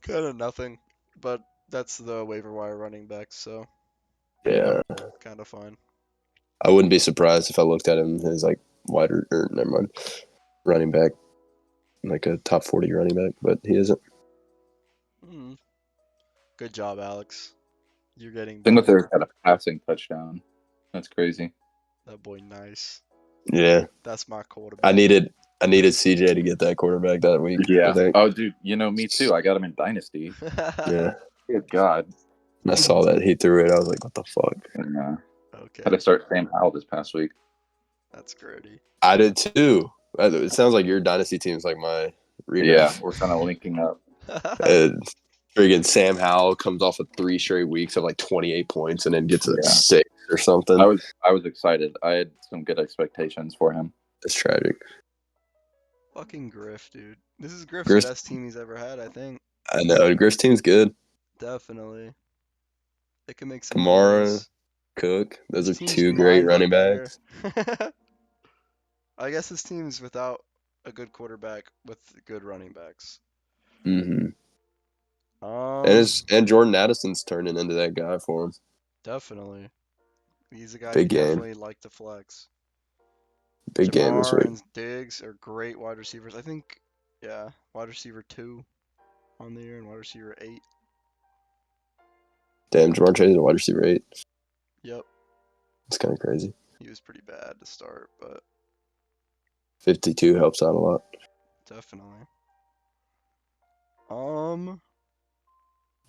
kind of nothing, but that's the waiver wire running back, so Yeah. kind of fine. I wouldn't be surprised if I looked at him as like never mind, running back, like a top 40 running back, but he isn't. Good job, Alex. You're getting Singletary better. got a passing touchdown. That's crazy. That boy nice. Yeah, That's my quarterback. I needed CJ to get that quarterback that week. I think. Oh, dude, you know me too. I got him in Dynasty. Yeah, Good God. I saw that he threw it. I was like, what the fuck? And, Okay, had to start Sam Howell this past week. that's gritty. I did too. It sounds like your Dynasty team is like my rematch. Yeah, we're kind of linking up. Friggin' Sam Howell comes off of 3 straight weeks of like 28 points and then gets a Yeah. 6 or something. I was excited. I had some good expectations for him. It's tragic. Fucking Griff, dude. This is Griff's Griff- best team he's ever had, I think. I know. Griff's team's good. Definitely. They can make some Kamara, noise. Cook. Those are His team's two great lined running up there. backs. I guess his team's without a good quarterback with good running backs. hmm Um, and Jordan Addison's turning into that guy for him. definitely. He's a guy you Big game. definitely like to flex. Big game this Jamar week. and Diggs are great wide receivers. I think, yeah, wide receiver 2 on the year and wide receiver 8. Damn, Jamar Chase is a wide receiver 8. Yep, It's kind of crazy. he was pretty bad to start, but 52 helps out a lot. definitely. Yeah,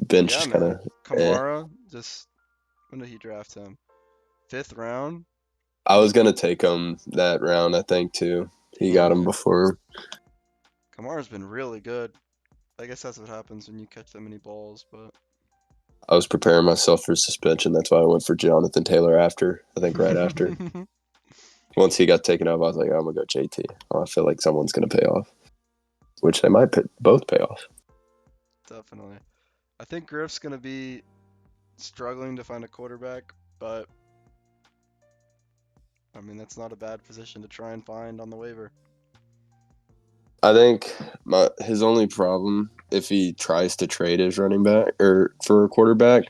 Bench is kind man. of. Kamara, just when did he draft him? 5th round. I was gonna take him that round, I think too. He got him Damn. before. Kamara's been really good. I guess that's what happens when you catch that many balls, but I was preparing myself for suspension. That's why I went for Jonathan Taylor after. I think right after. Once he got taken off, I was like, I'm gonna go JT. I feel like someone's gonna pay off, which they might both pay off. Definitely. I think Griff's gonna be struggling to find a quarterback, but I mean that's not a bad position to try and find on the waiver. I think his only problem, if he tries to trade his running back or for a quarterback,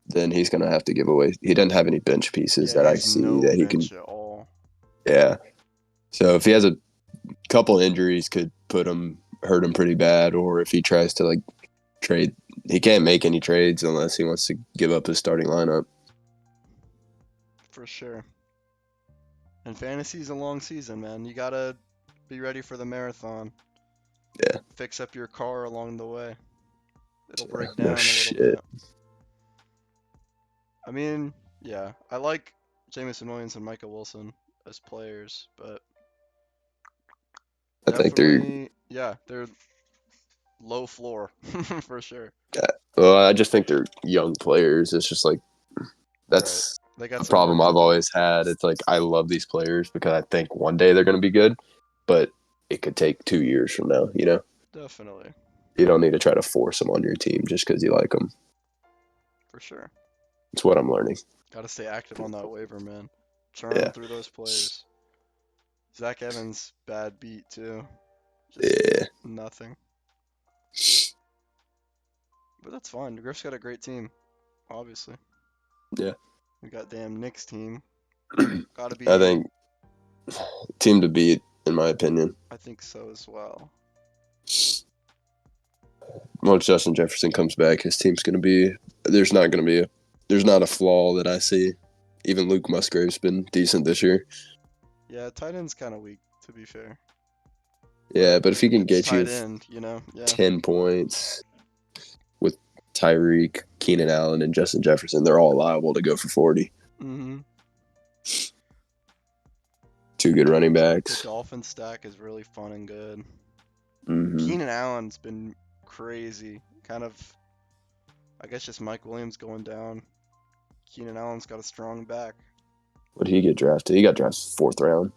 then he's gonna have to give away. He doesn't have any bench pieces Yeah, that I he's see no that he can. bench at all. Yeah. So if he has a couple injuries, could hurt him pretty bad, or if he tries to like trade, he can't make any trades unless he wants to give up his starting lineup. For sure. And fantasy's a long season, man. You gotta be ready for the marathon. Yeah. Fix up your car along the way. It'll break No down a little shit. bit. I mean, yeah, I like Jameson Williams and Micah Wilson as players, but I think they're. definitely, yeah, they're low floor for sure. Well, I just think they're young players. It's just like that's They got a some problem work to I've do. always had. It's like I love these players because I think one day they're going to be good, but it could take 2 years from now. You know, Definitely, you don't need to try to force them on your team just because you like them. for sure. It's what I'm learning. Got to stay active on that waiver, man. Churn Yeah. through those players. Zach Evans, bad beat too. Just Yeah. nothing. But that's fine. Griff's got a great team, obviously. Yeah. We got damn Nick's team. Gotta be. I think team to beat, in my opinion. I think so as well. Once Justin Jefferson comes back, his team's going to be. There's not a flaw that I see. Even Luke Musgrave's been decent this year. Yeah, tight end's kind of weak, to be fair. Yeah, but if he can It's get you tight end, you know. Yeah. 10 points with Tyreek, Keenan Allen, and Justin Jefferson, they're all liable to go for 40. Mm-hmm. Two good running The backs. Dolphin stack is really fun and good. hmm Keenan Allen's been crazy. Kind of, I guess, just Mike Williams going down. Keenan Allen's got a strong back. What did he get drafted? He got drafted 4th round.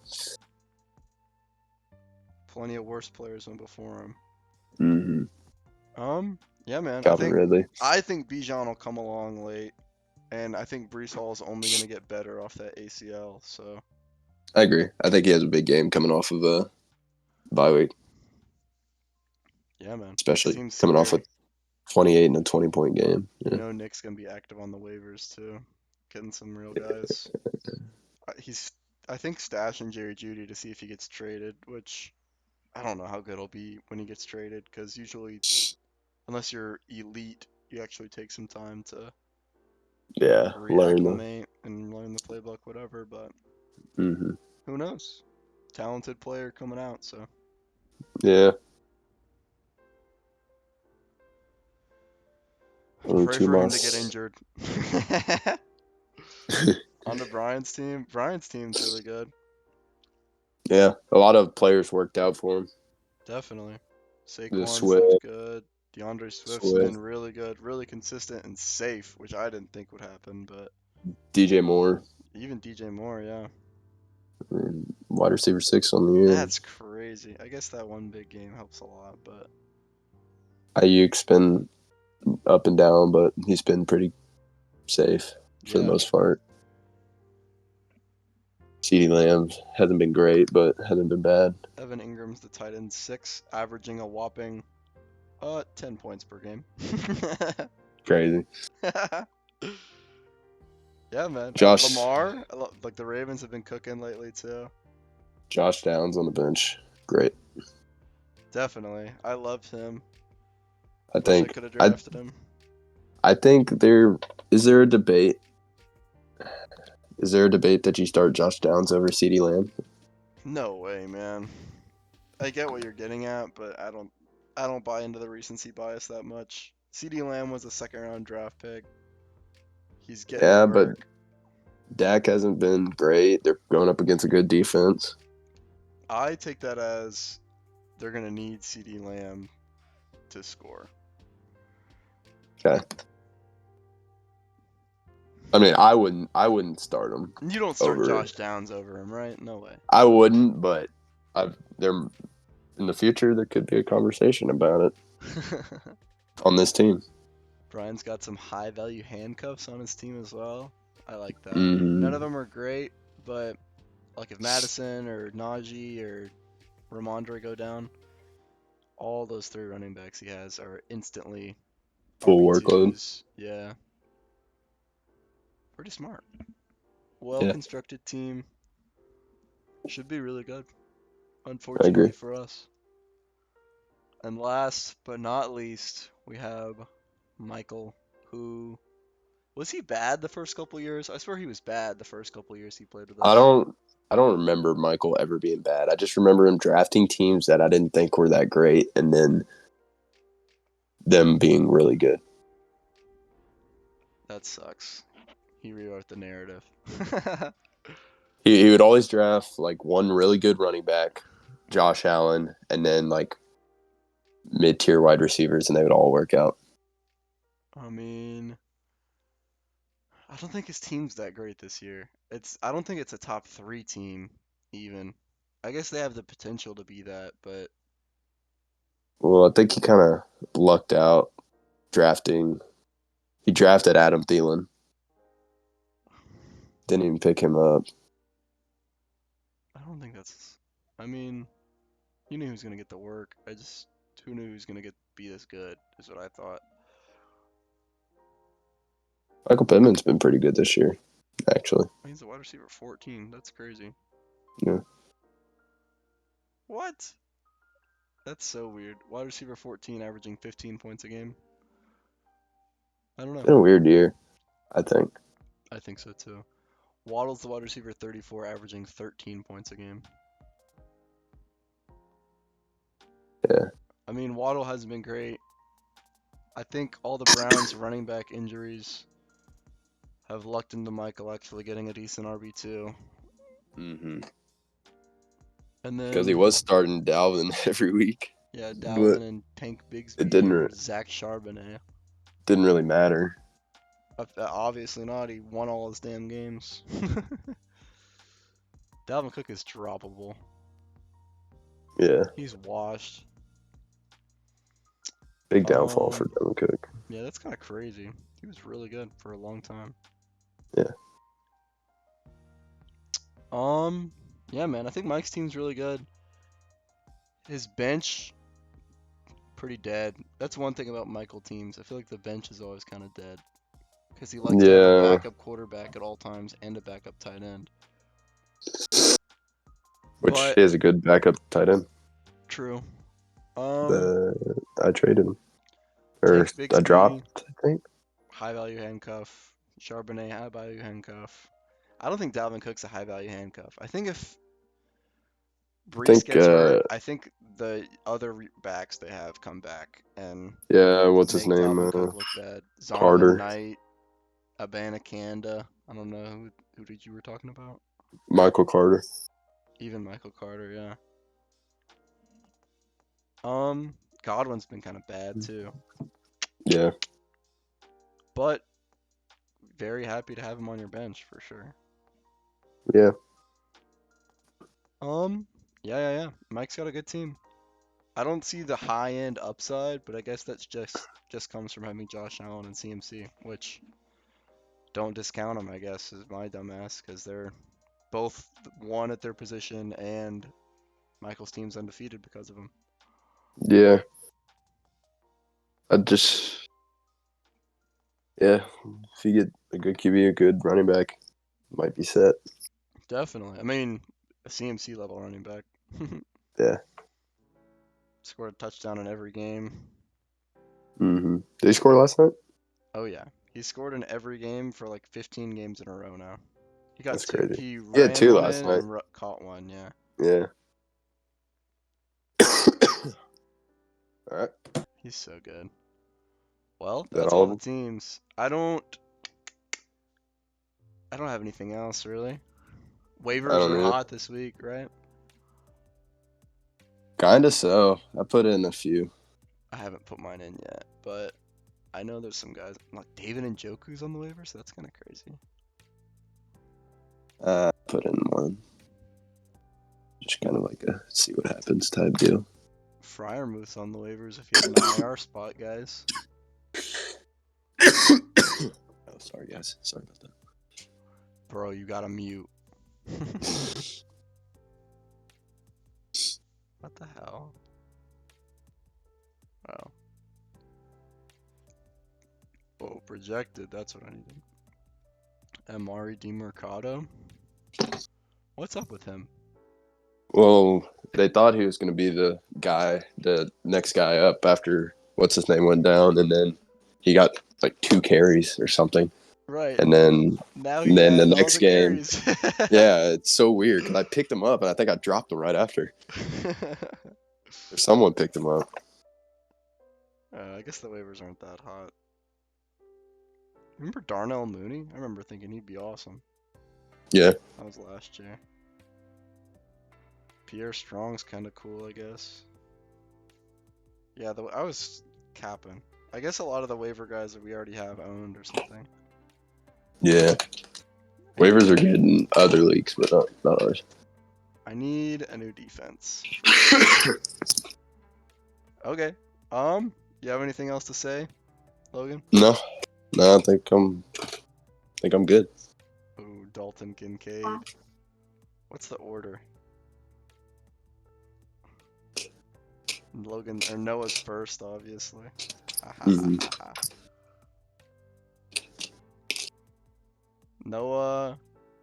Plenty of worse players went before him. hmm Yeah, man. Calvin Ridley. I think Bijan will come along late, and I think Brees Hall's only gonna get better off that ACL. So I agree. I think he has a big game coming off of a bye week, yeah, man. especially Seems coming off scary. a 28 and a 20-point game. You Yeah. know, Nick's gonna be active on the waivers too, getting some real guys. I think stashing Jerry Jeudy to see if he gets traded, which I don't know how good he'll be when he gets traded, because usually, unless you're elite, you actually take some time to Yeah, learn them. reacclimate and learn the playbook, whatever. But hmm who knows? Talented player coming out, so Yeah. pray for him to get injured. On to Brian's team. Brian's team's really good. Yeah, a lot of players worked out for him. Definitely. The Saquon's Swift. looked good. DeAndre Swift's Swift. been really good, really consistent and safe, which I didn't think would happen, but DJ Moore, even DJ Moore, yeah. and wide receiver 6 on the year. That's crazy. I guess that one big game helps a lot, but Ayuk's been up and down, but he's been pretty safe for the Yeah. most part. CeeDee Lamb hasn't been great, but hasn't been bad. Evan Ingram's the tight end 6, averaging a whopping 10 points per game. Crazy. Yeah, man. Josh- Lamar, like the Ravens have been cooking lately too. Josh Downs on the bench, great. Definitely. I loved him. I Wish I think could have drafted him. I think there is there a debate. Is there a debate that you start Josh Downs over CeeDee Lamb? No way, man. I get what you're getting at, but I don't buy into the recency bias that much. CeeDee Lamb was a second round draft pick. He's getting Yeah, but work. Dak hasn't been great. They're going up against a good defense. I take that as they're gonna need CeeDee Lamb to score. Okay. I mean, I wouldn't start him. You don't start Over- Josh Downs over him, right? No way. I wouldn't, but there in the future there could be a conversation about it on this team. Brian's got some high value handcuffs on his team as well. I like that. Mhm. None of them are great, but like if Madison or Najee or Ramondre go down, all those 3 running backs he has are instantly Full workload. RB2s. Yeah. Pretty smart. Well constructed team. Should be really good. Unfortunately for us. And last but not least, we have Michael, who was he bad the first couple years? I swear he was bad the first couple years he played with us. I don't remember Michael ever being bad. I just remember him drafting teams that I didn't think were that great and then them being really good. That sucks. He rewrote the narrative. He would always draft like one really good running back, Josh Allen, and then like mid-tier wide receivers, and they would all work out. I mean, I don't think his team's that great this year. I don't think it's a top 3 team even. I guess they have the potential to be that, but Well, I think he kind of lucked out drafting. He drafted Adam Thielen. Didn't even pick him up. I don't think that's. I mean, you knew he was gonna get the work. Who knew he was gonna be this good? Is what I thought. Michael Pittman's been pretty good this year, actually. He's a wide receiver 14. That's crazy. Yeah. What? That's so weird. Wide receiver 14, averaging 15 points a game. I don't Been know. a weird year, I think. I think so too. Waddle's the wide receiver 34, averaging 13 points a game. Yeah. I mean, Waddle hasn't been great. I think all the Browns running back injuries have lucked into Michael actually getting a decent RB2. Mm-hmm. And then Because he was starting Dalvin every week. yeah, Dalvin and Tank Bigsby It didn't and Zach Charbonnet. Didn't really matter. Obviously not. He won all his damn games. Dalvin Cook is droppable. Yeah. He's washed. Big downfall for Dalvin Cook. Yeah, that's kind of crazy. He was really good for a long time. Yeah. Yeah, man. I think Mike's team's really good. His bench, pretty dead. That's one thing about Michael teams. I feel like the bench is always kind of dead. Because he likes to have a Yeah. backup quarterback at all times and a backup tight end. Which But- is a good backup tight end. True. I traded him. Or Tank I Bigsby. dropped, I think. High value handcuff. Charbonnet, high value handcuff. I don't think Dalvin Cook's a high value handcuff. I think if Brees Think, gets hurt, I think the other backs they have come back and Yeah, what's his make name? Dalvin Cook look bad. Carter. Zonovan Knight, Abanikanda. I don't know who did you were talking about. Michael Carter. Even Michael Carter, yeah. Godwin's been kind of bad too, Yeah. but very happy to have him on your bench for sure. Yeah. Yeah. Mike's got a good team. I don't see the high end upside, but I guess that's just comes from having Josh Allen and CMC, which don't discount them, I guess, is my dumbass, because they're both one at their position, and Michael's team's undefeated because of them. Yeah. I just, yeah, if you get a good QB, a good running back, might be set. Definitely. I mean, a CMC level running back. Yeah. Scored a touchdown in every game. Mm-hmm. Did he score last night? Oh yeah, he scored in every game for like 15 games in a row now. He got That's two. crazy. He He had ran two one last in night. and caught one. Yeah. Yeah. All right. He's so good. Well, That that's all all of the them? teams. I don't have anything else really. I Waivers don't are either. hot this week, right? Kinda so. I put in a few. I haven't put mine in yet, but I know there's some guys like David Njoku's on the waiver, so that's kind of crazy. Put in one. Just kind of like a see what happens type deal. Fryermuth's on the waivers if you have an IR spot, guys. Oh, sorry guys. Sorry about that. Bro, you gotta mute. What the hell? Oh. Oh, projected. That's what I needed. Amari DiMercado. What's up with him? Well, they thought he was going to be the guy, the next guy up after what's his name went down, and then he got like 2 carries or something, Right. and then Now and he then the has all next the game, carries. yeah, it's so weird because I picked him up and I think I dropped him right after. Or someone picked him up. I guess the waivers aren't that hot. Remember Darnell Mooney? I remember thinking he'd be awesome. Yeah, That was last year. Pierre Strong's kind of cool, I guess. Yeah, I was capping. I guess a lot of the waiver guys that we already have owned or something. yeah. Waivers are good in other leagues, but not ours. I need a new defense. Okay. You have anything else to say, Logan? No, I think I'm good. Ooh, Dalton Kincaid. What's the order? Logan or Noah's first, obviously. Mhm. Noah,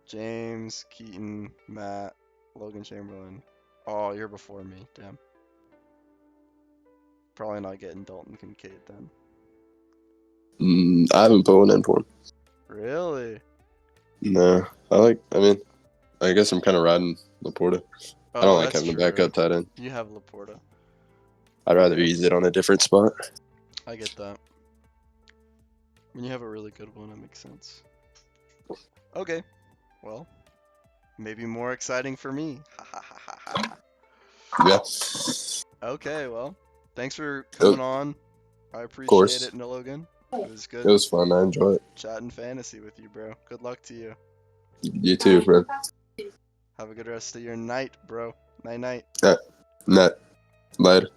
James, Keaton, Matt, Logan Chamberlain. Oh, you're before me. Damn. Probably not getting Dalton Kincaid then. I haven't put one in for him. Really? No, I guess I'm kind of riding Laporta. I don't like that's having a true. backup tight end. You have Laporta. I'd rather use it on a different spot. I get that. When you have a really good one, it makes sense. Okay. Well, maybe more exciting for me. Yeah. Okay, well, thanks for coming on. I course. appreciate it, Logan. It was good It was fun. I enjoy it. chatting fantasy with you, bro. Good luck to you. You too, bro. Have a good rest of your night, bro. Night night. Night. Later.